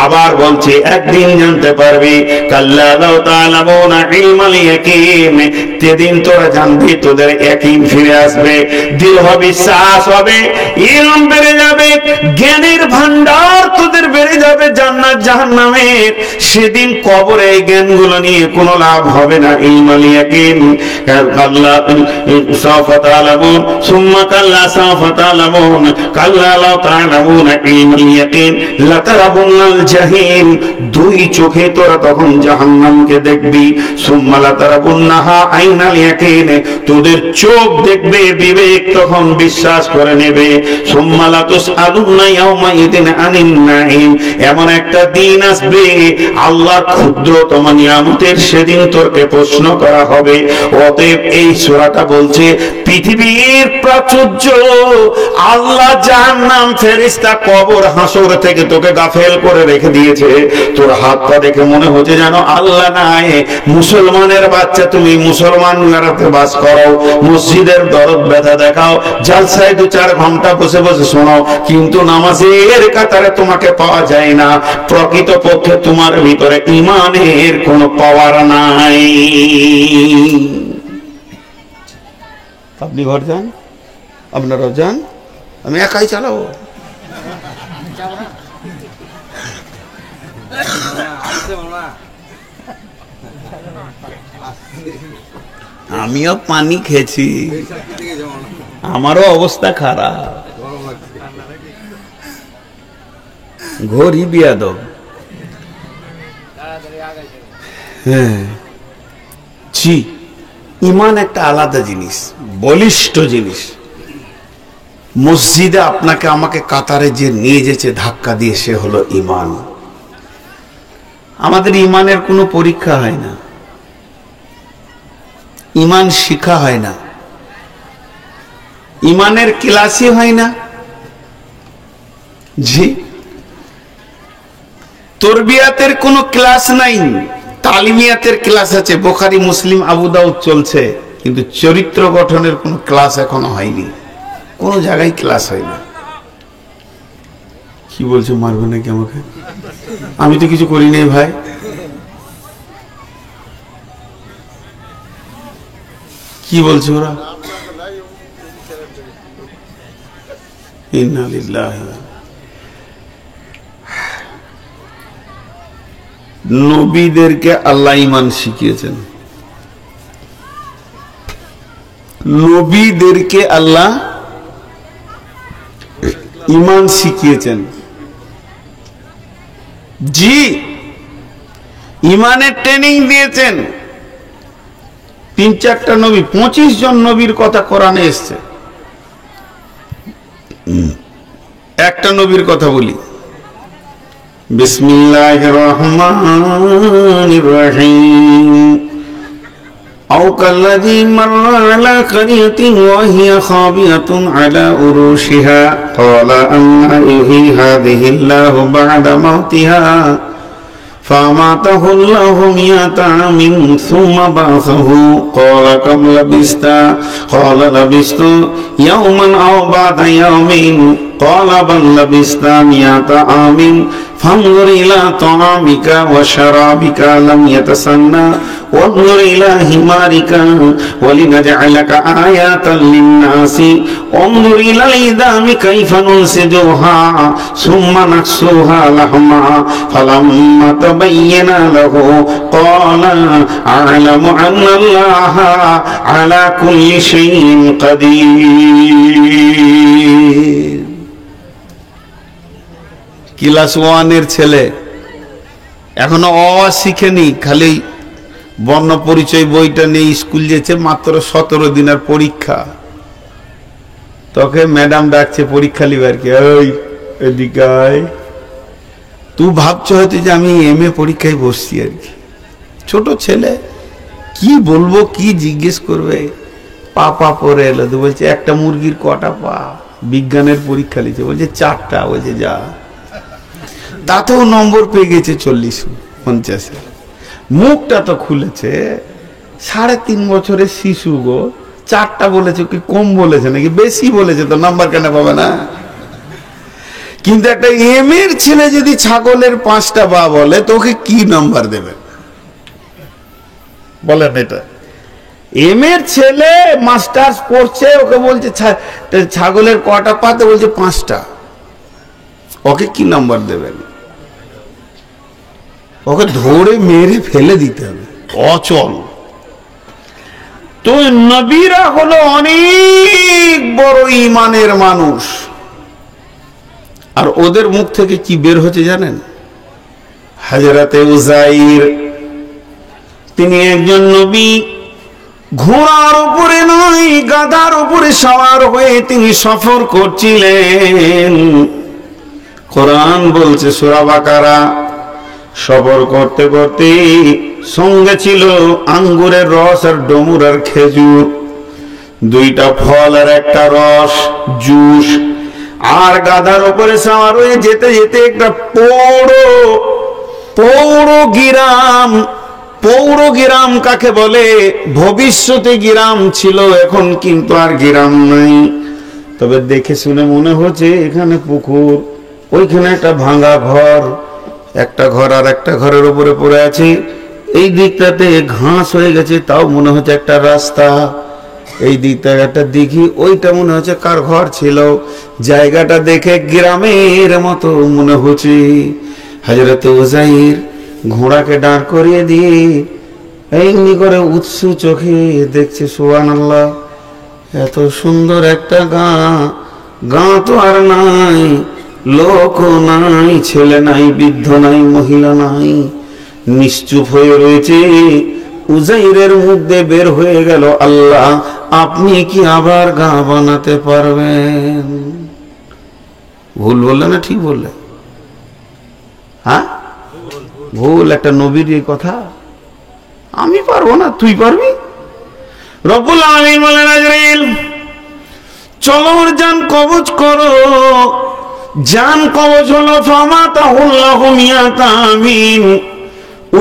আবার বলছে একদিন জানতে পারবে। কাল্লা লাউ তা'লামুনা ইলমাল ইয়াকিন, সেদিন তোরা জানবি, তোদের ইয়াকিন ফিরে আসবে, দৃঢ় বিশ্বাস হবে, ইলম বেড়ে যাবে, জ্ঞানের ভান্ডার তোদের বেড়ে যাবে জান্নাত জাহান্নামের। সেদিন কবরে এই জ্ঞানগুলো নিয়ে কোনো লাভ হবে না। ইলমাল ইয়াকিন কাল্লা সাওফা তা'লামুন সুম্মা কাল্লা সাওফা তা'লামুন কাল্লা লাউ তা'লামুনা ইলমাল ইয়াকিন লাতারাবুন্নাল জাহিম, দুই চোখে তোরা তখন জাহান্নামকে দেখবি। সুম্মা লাতারাবুন্নাহা আইনাল ইয়াকিন, তোদের চোখ দেখবে, বিবেক তখন বিশ্বাস করে নেবে। সুম্মা লাতুসআলুন্না ইয়াওমাইদিন আনিন নাঈম, এমন একটা দিন আসবে আল্লাহর ক্ষুদ্রতম নিয়ামতের সেদিন তোরকে প্রশ্ন করা হবে। অতএব এই সূরাটা বলছে পৃথিবীর প্রাচুর্য, আল্লাহ জাহান্নাম, ফেরেশতা, কবর, হাসর থেকে তোকে গাফেল করে রেখে দিয়েছে। তোর হাত পা দেখে মনে হচ্ছে যেন আল্লাহ নাই। মুসলমানের বাচ্চা, তুমি মুসলমান রাতে বাস করো, মসজিদের দরদ ব্যথা দেখাও, জালসায় 2-4 ঘন্টা বসে বসে শোনো, কিন্তু নামাজের কাতারে তোমাকে পাওয়া যায় না। প্রকৃত পক্ষে তোমার ভিতরে ঈমানের কোনো পাওয়ার নাই। আপনি ঘর যান, আপনারাও যান, আমি একাই চালাবো। আমিও পানি খেয়েছি, আমারও অবস্থা খারাপ। ঘড়ি বিয়াদব। হ্যাঁ জি, ঈমান একটা আলাদা জিনিস, বলিষ্ঠ জিনিস। মসজিদে আপনাকে আমাকে কাতারে যে নিয়ে যেছে ধাক্কা দিয়ে, সে হলো ঈমান। আমাদের ঈমানের কোনো পরীক্ষা হয় না, ঈমান শিখা হয় না, ঈমানের ক্লাসই হয় না। জি, তরবিয়াতের কোনো ক্লাস নাই, তালিমিয়াতের ক্লাস আছে, বুখারী মুসলিম আবু দাউদ চলছে, কিন্তু চরিত্র গঠনের কোনো ক্লাস এখনো হয়নি, কোনো জায়গায় ক্লাস হয় না। কি বলছো, মারবে নাকি আমাকে? আমি তো কিছু করি নাই ভাই। কি বলছো ওরা? ইন্না লিল্লাহি। নবীদেরকে আল্লাহ ঈমান শিখিয়েছেন, নবীদেরকে আল্লাহ ঈমান শিখিয়েছেন। জি, ঈমানের ট্রেনিং দিয়েছেন। 3-4টা নবী, 25 জন নবীর কথা কোরআনে এসেছে। একটা নবীর কথা বলি, বিসমিল্লাহির রহমানির রহিম। আও কাল্লাযী মাররা আলা কারিয়াতিন ওয়া হিয়া খাবিয়াতুন আলা উরুশিহা ক্বালা আন্না ইউহয়ী হাযিহিল্লাহু বা'দা মাউতিহা فأماته الله مئة عام ثم بعثه قال كم لبثت قال لبثت يوما أو بعض يوم قال بل لبثت مئة عام فانظر إلى طعامك وشرابك لم يتسنى وانظر إلى حمارك ولنجعلك آية للناس انظر إلى العظام كيف ننسجها ثم نكسوها لحما فلما تبين له قال أعلم أن الله على كل شيء قدير। ক্লাস 1 এর ছেলে এখনো অ শিখেনি, খালি বর্ণ পরিচয় বইটা নিয়ে স্কুল যেছে, মাত্র 17 দিনের পরীক্ষা। তোকে ম্যাডাম ডাকছে পরীক্ষা লিবার কি, ওই এদিকে আয়। তুই ভাবছ হয়তো যে আমি এমএ পরীক্ষায় বসছি আর কি। ছোট ছেলে, কি বলবো, কি জিজ্ঞেস করবে। পা পা পরে এলো, তো বলছে একটা মুরগির কটা পা? বিজ্ঞানের পরীক্ষা লিখছে, বলছে 4টা। বলছে যা, তাতেও নম্বর পেয়ে গেছে 40-50। মুখটা তো খুলেছে, 3.5 বছরের শিশু গো। 4টা বলেছে, কি কম বলেছে নাকি বেশি বলেছে? তো নাম্বার কেন পাবে না? কিন্তু একটা এম এর ছেলে যদি ছাগলের 5টা বা বলে, তোকে কি নাম্বার দেবে বলেন? এটা এম এর ছেলে মাস্টার্স পড়ছে, ওকে বলছে ছাগলের কটা পাতে, বলছে 5টা। ওকে কি নাম্বার দেবেন? ওকে ধরে মেরে ফেলে দিতে হবে, অচল। তো নবীরা হলো অনেক বড় ঈমানের মানুষ, আর ওদের মুখ থেকে কি বের হচ্ছে জানেন? হযরতে উযাইর, তিনি একজন নবী। ঘোড়ার উপরে নয়, গাধার উপরে সওয়ার হয়ে তিনি সফর করছিলেন। কোরআন বলছে সূরা বাকারা, সফর করতে করতে সঙ্গে ছিল আঙ্গুরের রস আর ডমুর আর খেজুর, 2টা ফল আর একটা রস, জুস। আর গাধার উপরে সওয়ার হয়ে যেতে যেতে একটা পৌর গিরাম কাকে বলে? ভবিষ্যতে গিরাম ছিল, এখন কিন্তু আর গিরাম নাই। তবে দেখে শুনে মনে হচ্ছে এখানে পুকুর, ওইখানে একটা ভাঙা ঘর, একটা ঘর আর একটা ঘরের উপরে পড়ে আছে। এই দিকটাতে ঘাস হয়ে গেছে, তাও মনে হচ্ছে একটা রাস্তা। এই দিকটা একটা দিঘি, ওইটা মনে হচ্ছে কার ঘর ছিল। জায়গাটা দেখে গ্রামের মতো মনে হচ্ছে। হযরতে উযাইর ঘোড়াকে দাঁড় করিয়ে দিয়ে এমনি করে উৎসু চোখে দেখছে, সুবহানাল্লাহ, এত সুন্দর একটা গাঁ তো আর নাই, লোক নাই, ছেলে নাই, বৃদ্ধ নাই, মহিলা নাই, নিশ্চুপ হয়ে রয়েছে। উযাইরের মুখ দিয়ে বের হয়ে গেল, আল্লাহ আপনি কি আবার গাঁ বানাতে পারবেন? ভুল বললে না ঠিক বললে? হ্যাঁ ভুল। একটা নবীর এই কথা, আমি পারবো না, তুই পারবি? রব্বুল আলামিন বলেন, আজরাইল চলো ওর জান কবজ করো। জান কবজ হলো, ফামাতাহুল্লাহু মিয়াতা আমিন।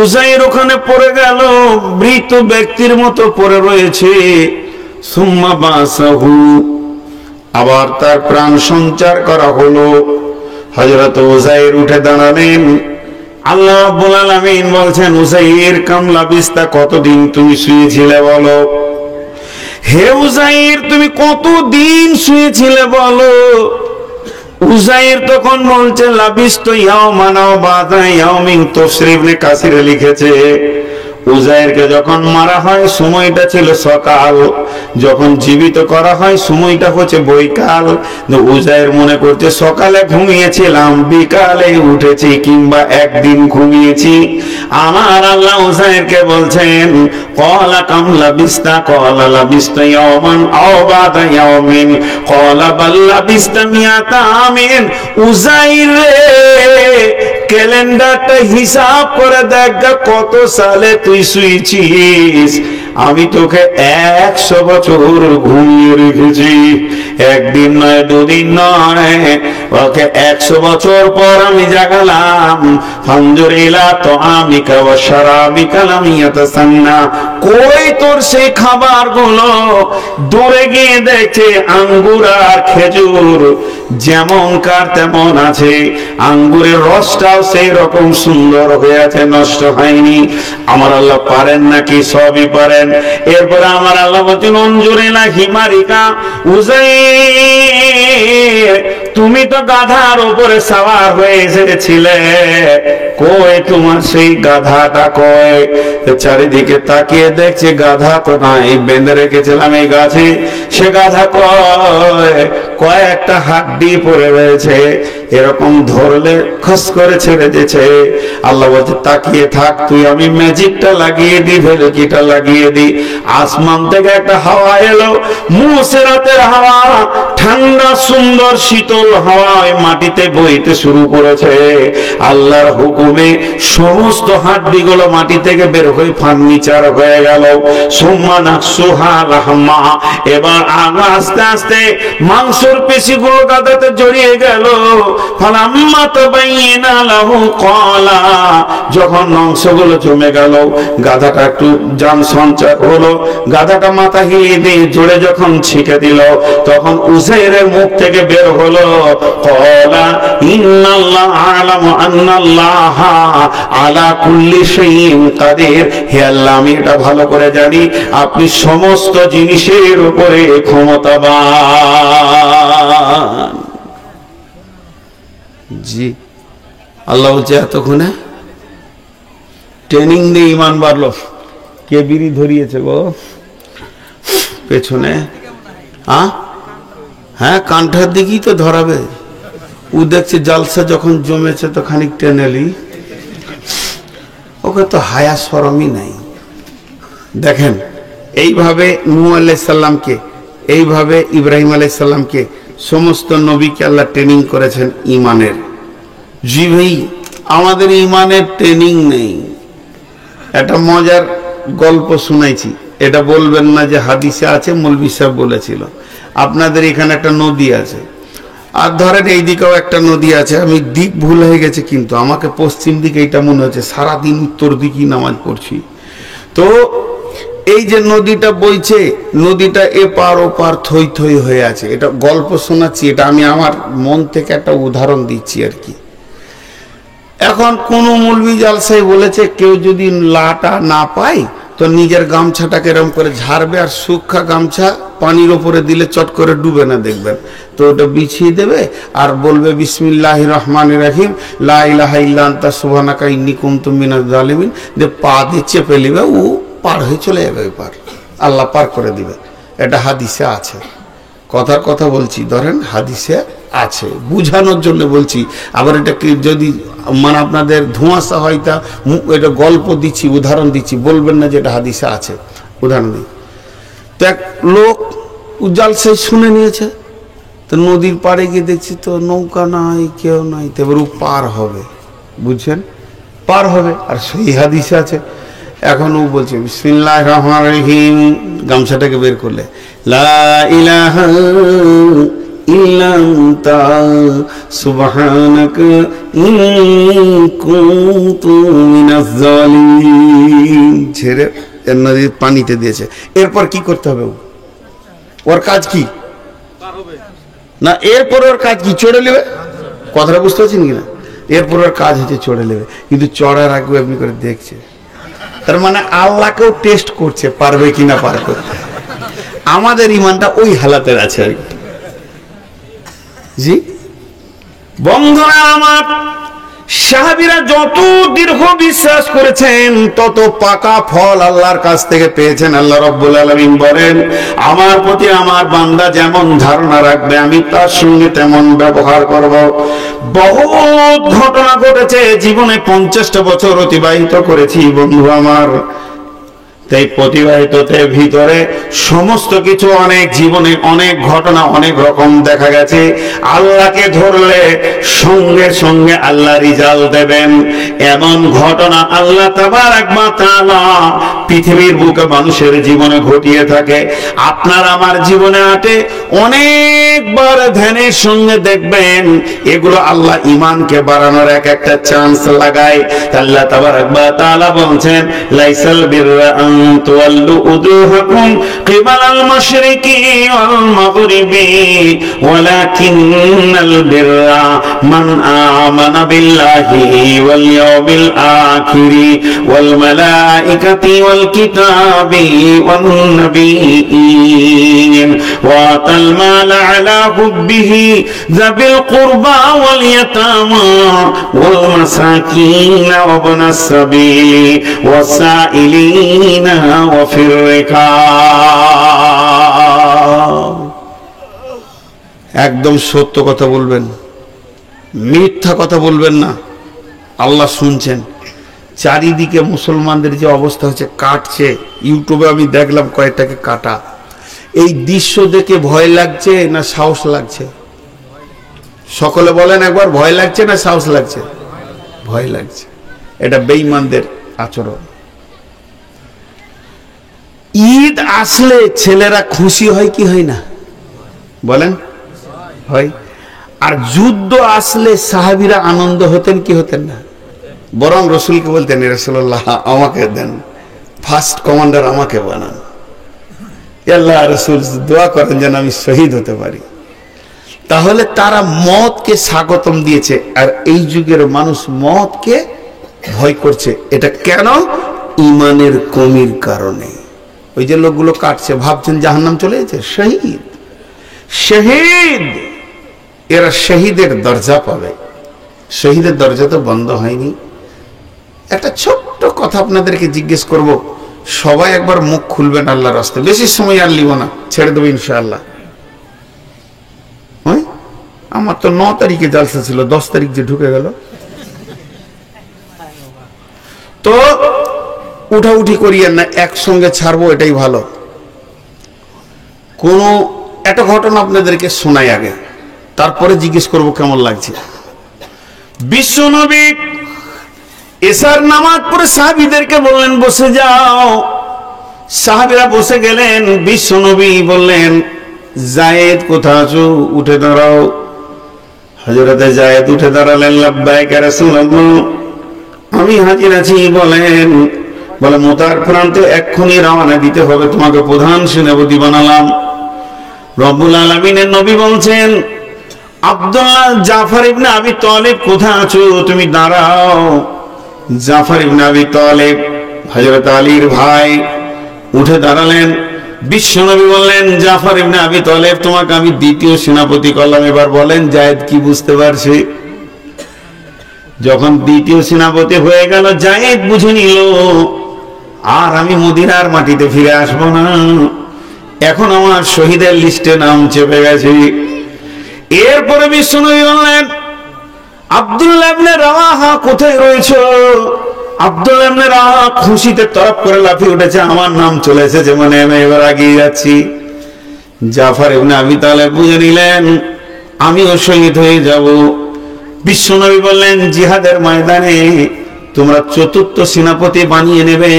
উযাইর ওখানে পড়ে গেল, মৃত ব্যক্তির মতো পড়ে রয়েছে। সুম্মা বাসাহু, আবার তার প্রাণ সঞ্চার করা হলো। হযরত উযাইর উঠে দাঁড়ালেন। আল্লাহ রাব্বুল আলামিন বলছেন, উযাইর কাম লাবিস্তা, কতদিন তুমি শুয়েছিলে বলো? হে উযাইর, তুমি কতদিন শুয়েছিলে বলো? উযাইর তখন বলছে, লাবিস্তু ইয়াওমান আও বাদা ইয়াওমিন। তাফসীর ইবনে কাসিরে লিখেছে, উজাইরকে যখন মারা হয় সময়টা ছিল সকাল, যখন জীবিত করা হয় সময়টা হচ্ছে বৈকাল। উজাইর মনে করছে সকালে ঘুমিয়েছিলাম, বিকালে উঠেছি, কিংবা একদিন ঘুমিয়েছি। আমার আল্লাহ উজাইরকে বলছেন ক্বালা কাম লাবিস্তা, ক্বালা লাবিস্তা ইয়াওমান আও বা'দা ইয়াওমিন, ক্বালা বাল লাবিস্তা মিয়াতা আমিন। উজাইর রে, ক্যালেন্ডারটা হিসাব করে দেখ কত সালে তুই শুয়েছিস। আমি তোকে 100 বছর ঘুমিয়ে রেখেছি, একদিন নয়, দুদিন নয়, ওকে 100 বছর পর আমি জাগালাম। ফানজুর ইলা তুআমিকা ওয়া শারাবিকা লাম ইয়াতাসান্না। কই তোর সেই খাবারগুলো? দূরে গিয়ে দেখে আঙ্গুর আর খেজুর যেমন কার তেমন আছে, আঙ্গুরের রসটাও সেই রকম সুন্দর হয়ে আছে, নষ্ট হয়নি। আমার আল্লাহ পারেন নাকি? সবই পারেন। এরপরে আমার আল্লাহ বলছেন অঞ্জুরে না হিমারিকা, উজাইর তুমি তো গাধার উপরে সাওয়ার হয়ে এসেছিলে, কই তোমার সেই গাধাটা কই? চারিদিকে তাকিয়ে দেখছে গাধা তো নাই, বেঁধে রেখেছিলাম এই গাছে, সে গাধা কয়? কয়েকটা হাড্ডি পড়ে রয়েছে, এরকম ধরলে খস করে ছেড়ে দিয়েছে। আল্লাহ বলছে তাকিয়ে থাক তুই, আমি ম্যাজিকটা লাগিয়ে দিই, ভেলকিটা লাগিয়ে দিই। আসমান থেকে একটা হাওয়া এলো, মুসরাতের হাওয়া, ঠান্ডা সুন্দর শীতল হাওয়া মাটিতে বইতে শুরু করেছে। আল্লাহর হুকুমে সমস্ত হাড্ডিগুলো মাটি থেকে বের হয়ে ফার্নিচার হয়ে গেল। সুম্মা নাকসুহা লাহমা, এবার আস্তে আস্তে মাংসের পেশিগুলো গাদাতে জড়িয়ে গেল। ফালাম্মা তাবাইয়ানা লাহু ক্বালা, যখন মাংসগুলো জমে গেল, গাধাটা একটু জান সঞ্চার হলো, গাধাটা মাথা হিলিয়ে দিয়ে জোরে যখন ছিকে দিল, তখন উজাইরের মুখ থেকে বের হলো ক্বালা ইন্নাল্লাহা আ'লামু আন্নাল্লাহা আলা কুল্লি শাইইন কাদির। হে আল্লাহ, আমি এটা ভালো করে জানি আপনি সমস্ত জিনিসের উপরে ক্ষমতাবান। জি, আল্লাহ বলছে এতক্ষণে ট্রেনিং দিয়ে ইমান বাড়লো। কে বিড়ি ধরিয়েছে গো পেছনে? হ্যাঁ, কান্ঠার দিকেই তো ধরাবে। ও দেখছে জালসা যখন জমেছে তো খানিক টেনেলি, ওকে তো হায়া শরমই নাই। দেখেন, এইভাবে নূহ আলাইহিস সালামকে, এইভাবে ইব্রাহিম আলাইহিস সালামকে, সমস্ত নবীকে আল্লাহ ট্রেনিং করেছেন ইমানের। জি ভাই, আমাদের ইমানের ট্রেনিং নেই। একটা মজার গল্প শুনাইছি, এটা বলবেন না যে হাদিসে আছে, মৌলভী সাহেব বলেছিল। আপনাদের এখানে একটা নদী আছে, আর ধরেন এই দিকেও একটা নদী আছে। আমি দিক ভুল হয়ে গেছে, কিন্তু আমাকে পশ্চিম দিকে এটা মনে হচ্ছে, সারাদিন উত্তর দিকেই নামাজ পড়ছি। তো এই যে নদীটা বইছে, নদীটা এপার ওপার থই থই হয়ে আছে। এটা গল্প শোনাচ্ছি, এটা আমি আমার মন থেকে একটা উদাহরণ দিচ্ছি আর কি। এখন কোন মৌলভী জালসাই বলেছে কেউ যদি লাটা না পায় তো নিজের গামছাটাকে এরকম করে ঝাড়বে, আর শুকনা গামছা পানির ওপরে দিলে চট করে ডুবে না, দেখবেন তো ওটা বিছিয়ে দেবে আর বলবে বিসমিল্লাহির রহমানির রহিম লা ইলাহা ইল্লা আনতা সুবহানাকা ইন্নী কুনতু মিনাজ জালিমিন, যে পা দিয়ে চেপে নেবে, ও পার হয়ে চলে যাবে, পার আল্লাহ পার করে দিবে। এটা হাদিসে আছে, কথার কথা বলছি, ধরেন হাদিসে আছে, বুঝানোর জন্য বলছি। আবার এটা যদি মানে আপনাদের ধোঁয়াশা হয়, তা এটা গল্প দিচ্ছি, উদাহরণ দিচ্ছি, বলবেন না যে এটা হাদিসে আছে। উদাহরণ দিই, তো এক লোক উজাল সে শুনে নিয়েছে, তো নদীর পাড়ে গিয়ে দেখছি তো নৌকা নাই, কেউ নাই, তো এবার ও পার হবে, বুঝছেন, পার হবে। আর সেই হাদিসে আছে। এখন ও বলছে বিসমিল্লাহির রহমানির রহিম, গামছাটাকে বের করলে লা ইলাহা ইল্লা আনতা সুবহানাকা ইন্নী কুনতু মিনাজ জালিমিন, ছেড়ে নদীর পানিতে দিয়েছে। এরপর কি করতে হবে? ওর কাজ কি না, এরপর ওর কাজ কি? চড়ে নেবে। কথাটা বুঝতে পারছেন কিনা? এরপর ওর কাজ হচ্ছে চড়ে নেবে, কিন্তু চড়ার আগে আপনি করে দেখছে, তার মানে আল্লাহকেও টেস্ট করছে পারবে কিনা পার করতে। আমাদের ইমানটা ওই হালাতের আছে আর কি। জি বন্ধুরা আমার, সাহাবীরা যত দীর্ঘ বিশ্বাস করেছেন তত পাকা ফল আল্লাহর কাছ থেকে পেয়েছেন। আল্লাহ রাব্বুল আলামিন বলেন, আমার প্রতি আমার বান্দা যেমন ধারণা রাখবে আমি তার সঙ্গে তেমন ব্যবহার করব। বহুত ঘটনা ঘটেছে জীবনে, 50টা বছর অতিবাহিত করেছি বন্ধু আমার। তাই প্রতিবাহিততে ভিতরে সমস্ত কিছু, অনেক জীবনে অনেক ঘটনা অনেক রকম দেখা গেছে। আল্লাহকে ধরলে সঙ্গে সঙ্গে আল্লাহ রিজাল্ট দেবেন, এমন ঘটনা আল্লাহ তাবারক ওয়া তাআলা পৃথিবীর বুকে মানুষের জীবনে ঘটিয়ে থাকে। আপনার আমার জীবনে আটে অনেকবার ধ্যানের সঙ্গে দেখবেন এগুলো আল্লাহ ঈমানকে বাড়ানোর এক একটা চান্স লাগায়। আল্লাহ তাবারক ওয়া তাআলা বলছেন, লাইসাল বিররা তুওয়াল্লু উজুহাকুম কিবালাল মাশরিকি ওয়াল মাগরিবি ওয়ালাকিন্নাল বিররা মান আমানা বিল্লাহি ওয়াল ইয়াউমিল আখিরি ওয়াল মালাইকাতি ওয়াল কিতাবি ওয়ান নাবিয়্যিন ওয়া আতাল মালা আলা হুব্বিহি যাবিল কুরবা ওয়াল ইয়াতামা ওয়াল মাসাকিন ওয়া ইবনাস সাবিলি ওয়াস সাইলিনা একদম সত্য কথা বলবেন, মিথ্যা কথা বলবেন না। আল্লাহ শুনছেন। চারিদিকে মুসলমানদের যে অবস্থা হচ্ছে, কাটছে। ইউটিউবে আমি দেখলাম কয়েকটাকে কাটা। এই দৃশ্য দেখে ভয় লাগছে না সাহস লাগছে? সকলে বলেন একবার, ভয় লাগছে না সাহস লাগছে? ভয় লাগছে। এটা বেঈমানদের আচরণ। ঈদ আসলে ছেলেরা খুশি হয় কি হয় না বলেন? হয়। আর যুদ্ধ আসলে সাহাবীরা আনন্দ হতেন কি হতেন না? বরং রাসূলকে বলতেন, রাসূলুল্লাহ আমাকে দেন, ফার্স্ট কমান্ডার আমাকে বানান। আল্লাহ রাসূল দোয়া করেন যেন আমি শহীদ হতে পারি। তাহলে তারা মওতকে স্বাগতম দিয়েছে। আর এই যুগের মানুষ মওতকে ভয় করছে। এটা কেন? ঈমানের কমির কারণে। ওই যে লোকগুলো কাটছে, ভাবছেন জাহান্নাম চলে গেছে। শহীদ, শহীদ, এরা শহীদের দরজা পাবে। শহীদের দরজা তো বন্ধ হয়নি। একটা ছোট্ট কথা আপনাদেরকে জিজ্ঞেস করব, সবাই একবার মুখ খুলবেন আল্লাহর রাস্তায়। বেশি সময় আর লিব না, ছেড়ে দেবো ইনশাআল্লাহ। আমার তো 9 তারিখে জালসা ছিল, 10 তারিখ যে ঢুকে গেল। তো উঠাউঠি করিয়েন না, একসঙ্গে ছাড়বো, এটাই ভালো। কোন একটা ঘটনা আপনাদেরকে শোনাই আগে, তারপরে জিজ্ঞেস করব কেমন লাগছে। বিশ্বনবী এশার নামাজ পড়ে সাহাবীদেরকে বললেন বসে যাও। সাহাবীরা বসে গেলেন। বিশ্বনবী বললেন, যায়েদ কোথায় আছো? উঠে দাঁড়াও। হযরতে যায়েদ উঠে দাঁড়ালেন। লাব্বাইক ইয়া রাসূলুল্লাহ, আমি হাজির আছি। বলেন, বলে মুতার প্রান্তে এক্ষুনি রওনা দিতে হবে, তোমাকে প্রধান সেনাপতি বানালাম। রব্বুল আলামিনের নবী বলছেন, আব্দুল্লাহ জাফর ইবনে আবি তালিব কোথায় আছো? তুমি দাঁড়াও। জাফর ইবনে আবি তালিব হযরত আলীর ভাই উঠে দাঁড়ালেন। বিশ্বনবী বললেন, জাফর ইবনে আবি তালিব তোমাকে আমি দ্বিতীয় সেনাপতি করলাম। এবার বলেন যায়েদ কি বুঝতে পারছে? যখন দ্বিতীয় সেনাপতি হয়ে গেল, যায়েদ বুঝে নিল আর আমি মদিনার মাটিতে ফিরে আসবো না, এখন আমার শহীদের লিস্টে নাম চেপে গেছে। এরপরে বিশ্বনবী বললেন, আব্দুল্লাহ ইবনে রাওয়াহা কোথায় রয়েছে? আব্দুল্লাহ ইবনে রাওয়াহা খুশিতে তরফ করে লাফিয়ে উঠেছে, আমার নাম চলে এসেছে, মানে আমি এবার এগিয়ে যাচ্ছি। জাফর ইবনে আবি তালিব বুঝে নিলেন আমিও শহীদ হয়ে যাব। বিশ্বনবী বললেন, জিহাদের ময়দানে তোমরা চতুর্থ সেনাপতি বানিয়ে নেবে।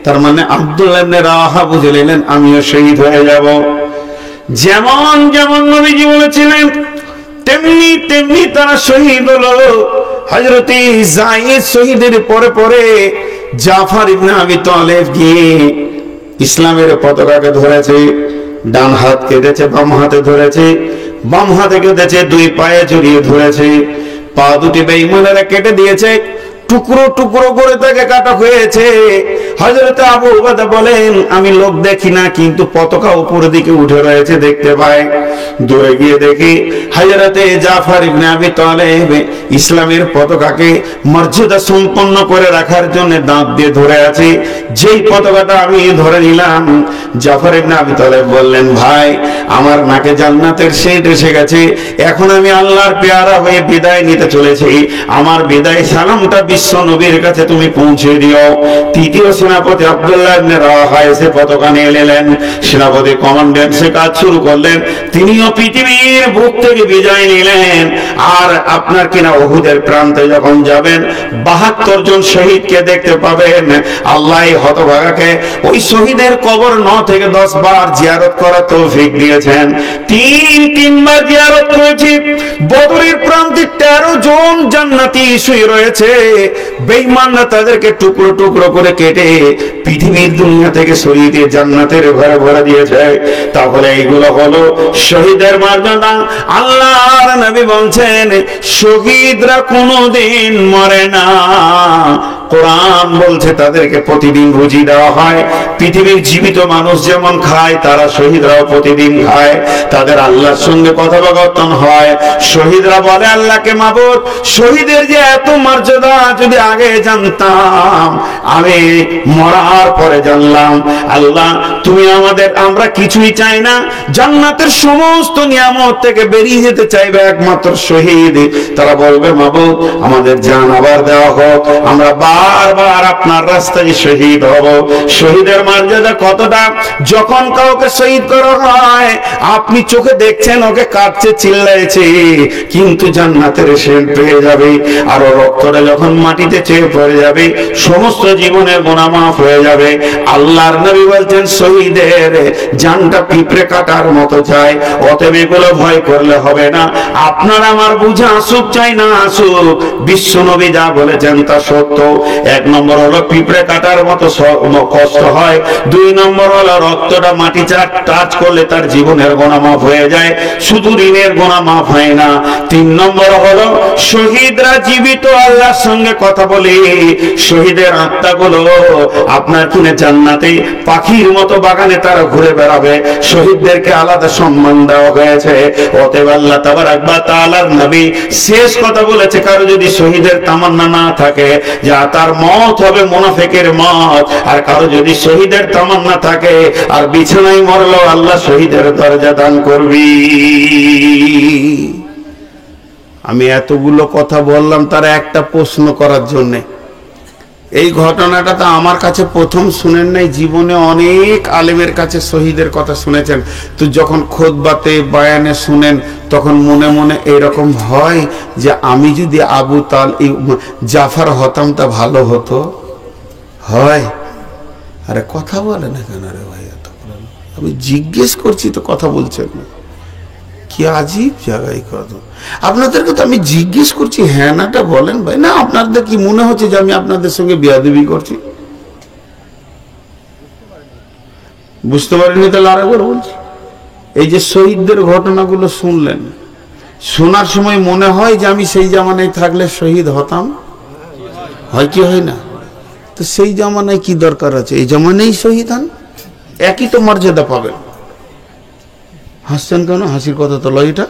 তার মানে আব্দুল্লাহ ইবনে রাওয়াহা বুঝে নিলেন আমিও শহীদ হয়ে যাব। যেমন যেমন নবীজি বলেছিলেন তেমনি তেমনি তারা শহীদ হলো। হযরতে যায়েদ শহীদের পরে পরে জাফর ইবনে আবি তালিব গিয়ে ইসলামের পতাকাকে ধরেছে। ডান হাত কেটেছে, বাম হাতে ধরেছে, বাম হাতে কেটেছে, দুই পায়ে জড়িয়ে ধরেছে। পা দুটি বেঈমানেরা কেটে দিয়েছে, টুকরো টুকরো করে তাকে কাটা হয়েছে। হযরত আবু উবাদা বলেন, আমি লোক দেখি না, কিন্তু পতাকা উপরের দিকে উঠে রয়েছে দেখতে পাই। দূরে গিয়ে দেখি হযরতে জাফর ইবনে আবি তালেব ইসলামের পতাকাকে মর্যাদা সম্পন্ন করে রাখার জন্য দাঁত দিয়ে ধরে আছে। যেই পতাকাটা আমি ধরে নিলাম, জাফর ইবনে আবি তালেব বললেন, ভাই আমার নাকে জান্নাতের সেন্ট এসে গেছে, এখন আমি আল্লাহর পেয়ারা হয়ে বিদায় নিতে চলেছি, আমার বিদায় সালামটা বিশ্ব নবীর কাছে তুমি পৌঁছে দিও। তৃতীয় সেনাপতি আব্দুল্লাহ ইবনে রাওয়াহা এসে পতাকা নিয়ে এলেন। সেনাপতি কমান্ড্যান্ট সে কাজ শুরু করলেন, তিনিও পৃথিবীর বুক থেকে বিদায় নিলেন। আর আপনার কিনা উহুদের প্রান্তে যখন যাবেন ৭২ জন শহীদকে দেখতে পাবেন। আল্লাহ হতভাগাকে ওই শহীদের কবর ৯ থেকে ১০ বার জিয়ারত করার তৌফিক দিয়েছেন। তিনবার জিয়ারত করেছি। বদরের প্রান্তে ১৩ জন জান্নাতি শুয়ে রয়েছে। বেঈমানরা তাদেরকে টুকরো টুকরো করে কেটে পৃথিবীর দুনিয়া থেকে সরিয়ে দিয়ে জান্নাতের ঘরে ভরে দিয়েছে। তাহলে এইগুলো হলো শহীদের মর্যাদা। আল্লাহর নবী বলছেন, শহীদরা কোনোদিন মরে না। কোরআন বলছে তাদেরকে প্রতিদিন রুজি দেওয়া হয়। পৃথিবীর জীবিত মানুষ যেমন খায়, তারা শহীদরাও প্রতিদিন খায়। তাদের আল্লাহর সঙ্গে কথোপকথন হয়। শহীদরা বলে আল্লাহকে, মাবুদ, শহীদের যে এত মর্যাদা যদি আগে জানতাম, আমি মরার পরে জানলাম। আল্লাহ তুমি আমাদের, আমরা কিছুই চাই না, জান্নাতের সমস্ত নিয়ামত থেকে বেরিয়ে যেতে চাইবে একমাত্র শহীদ। তারা বলবে, মাবুদ আমাদের জান আবার দেওয়া হোক, আমরা বারবার আপনার রাস্তায় শহীদ হব। শহীদের মর্যাদা কতটা! যখন কাউকে শহীদ করা হয়, আপনি চোখে দেখছেন ওকে কাটছে, চিল্লাইছে, কিন্তু জান্নাতের সেন্ট পেয়ে যাবে। আর রক্তটা যখন মাটিতে চেয়ে পড়ে যাবে, সমস্ত জীবনের গুনাহ মাফ হয়ে যাবে। আল্লাহর নবী বলছেন, শহীদের জানটা পিঁপড়ে কাটার মতো যায়। অতএব এগুলো ভয় করলে হবে না। আপনার আমার বুঝা আসুক চাই না আসুক, বিশ্ব নবী যা বলেছেন তা সত্য। ১ নম্বর হলো পিঁপড়ে কাটার মতো কষ্ট হয়। ২ নম্বর হলো রক্তটা মাটি টাচ করলে তার জীবনের গুনাহ মাফ হয়ে যায়, শুধু ঋণের গুনাহ মাফ হয় না। ৩ নম্বর হলো শহীদরা জীবিত আল্লাহর সঙ্গে কথা বলে। শহীদের আত্মাগুলো আপনার কিনে জান্নাতে পাখির মতো বাগানে তারা ঘুরে বেড়াবে। শহীদদেরকে আলাদা সম্মান দেওয়া হয়েছে। অতএব আল্লাহ তাবারাক ওয়া তাআলার নবী শেষ কথা বলেছে, কারো যদি শহীদের তামান্না না থাকে, যা তার মত হবে মুনাফিকের মত। আর কারো যদি শহীদের তামান্না থাকে আর বিছানায় মরলো, আল্লাহ শহীদের দরজা দান করবি। আমি এতগুলো কথা বললাম তার একটা প্রশ্ন করার জন্যে। এই ঘটনাটা তো আমার কাছে প্রথম শুনেন নাই, জীবনে অনেক আলেমের কাছে শহীদের কথা শুনেছেন। তো যখন খুতবাতে বয়ানে শুনেন, তখন মনে মনে এরকম হয় যে আমি যদি আবু জাফর হতাম তা ভালো হতো। হয়? আরে কথা বলে না কেন রে ভাই? আমি জিজ্ঞেস করছি তো কথা বলছেন না, কি আজীব জায়গায় কথা। আপনাদেরকে তো আমি জিজ্ঞেস করছি, হ্যাঁ নাটা বলেন ভাই। না আপনাদের কি মনে হচ্ছে যে আমি আপনাদের সঙ্গে বেয়াদবি করছি? বুঝতে পারিনি, তাহলে আরেকবার বলছি। এই যে শহীদদের ঘটনাগুলো শুনলেন, শোনার সময় মনে হয় যে আমি সেই জামানায় থাকলে শহীদ হতাম। হয় কি হয় না? তো সেই জামানায় কি দরকার আছে? এই জামানায় শহীদ হন, একই তো মর্যাদা পাবেন। হাসছেন কেন? হাসির কথা তো লয় এটা।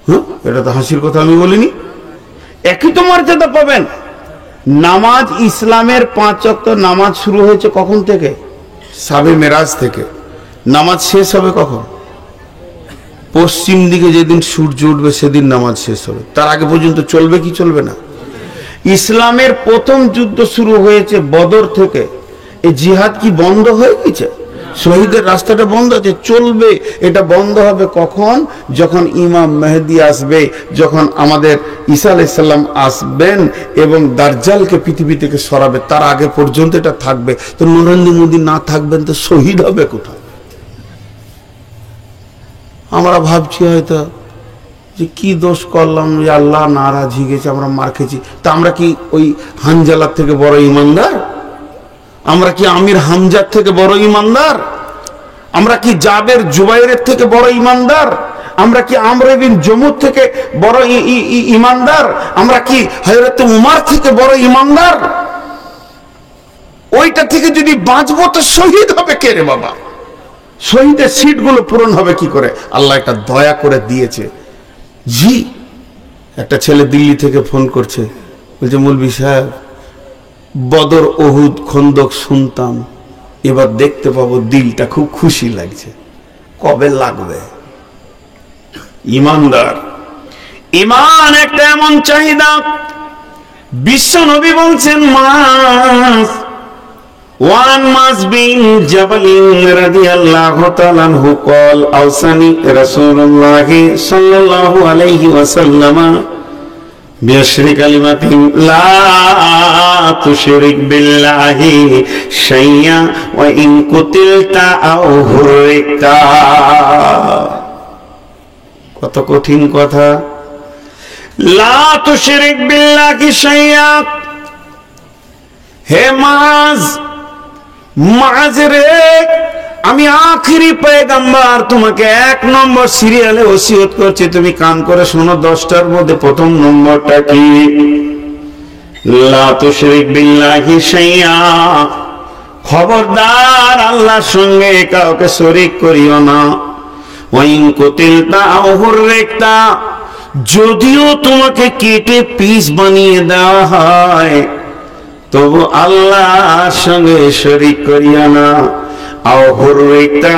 হ্যাঁ, এটা তো হাসির কথা আমি বলিনি। একই তো মর্যাদা পাবেন। নামাজ, ইসলামের 5 ওয়াক্ত নামাজ শুরু হয়েছে কখন থেকে? শাবে মেরাজ থেকে। নামাজ শেষ হবে কখন? পশ্চিম দিকে যেদিন সূর্য উঠবে সেদিন নামাজ শেষ হবে। তার আগে পর্যন্ত চলবে কি চলবে না? ইসলামের প্রথম যুদ্ধ শুরু হয়েছে বদর থেকে। এই জিহাদ কি বন্ধ হয়ে গেছে? শহীদের রাস্তাটা বন্ধ আছে, চলবে। এটা বন্ধ হবে কখন? যখন ইমাম মেহেদী আসবে, যখন আমাদের ঈসা আলাইহিস সালাম আসবেন এবং দাজ্জালকে পৃথিবী থেকে সরাবে। তার আগে পর্যন্ত এটা থাকবে। তো নরেন্দ্র মোদী না থাকবেন তো শহীদ হবে কোথায়? আমরা ভাবছি হয়তো যে কি দোষ করলাম যে আল্লাহ নারাজ হয়ে গেছে, আমরা মার খেয়েছি। তা আমরা কি ওই হানজালার থেকে বড় ইমানদার? আমরা কি আমির হামজার থেকে বড় ইমানদার? আমরা কি জাবের জুবাইরের থেকে বড় ইমানদার? আমরা কি আমর বিন জমুর থেকে বড় ইমানদার? আমরা কি হযরত উমর থেকে বড় ইমানদার? ওইটা থেকে যদি বাঁচবো তো শহীদ হবে কে রে বাবা? শহীদের সিটগুলো পূরণ হবে কি করে? আল্লাহ একটা দয়া করে দিয়েছে। জি, একটা ছেলে দিল্লি থেকে ফোন করছে, বলছে মৌলভী সাহেব, বদর ওহুদ খন্দক শুনতাম, এবার দেখতে পাবো, দিলটা খুব খুশি লাগছে। কবে লাগবে? ইমানদার, ইমান একটা এমন চাহিদা, বিশ্ব নবী বলছেন মাস ওয়ান মাস বিন জাবালিন রাদিয়াল্লাহু তাআলা আনহু قال اوصاني رسول الله صلى الله عليه وسلم بعشر كلمات لا تشرك بالله شيئا وان قتلت او حرقت। কত কঠিন কথা! লা তুশরিক বিল্লাহি শাইয়া। হে মাজ, মাজ রে, আমি আখিরি পয়গম্বর, তোমাকে 1 নম্বর সিরিয়ালে ওসিয়ত করছি, তুমি কান করে শোনো। 10টার মধ্যে প্রথম নম্বরটা কি? লা তুশরিক বিল্লাহি শাইয়া। খবরদার আল্লাহর সঙ্গে কাউকে শরীক করিও না। ওয়াইন কুতিলতা আও হুররিকতা, যদিও তোমাকে কেটে পিস বানিয়ে দেওয়া হয় তবু আল্লাহর সঙ্গে শরীক করিও না। আও হুররিকতা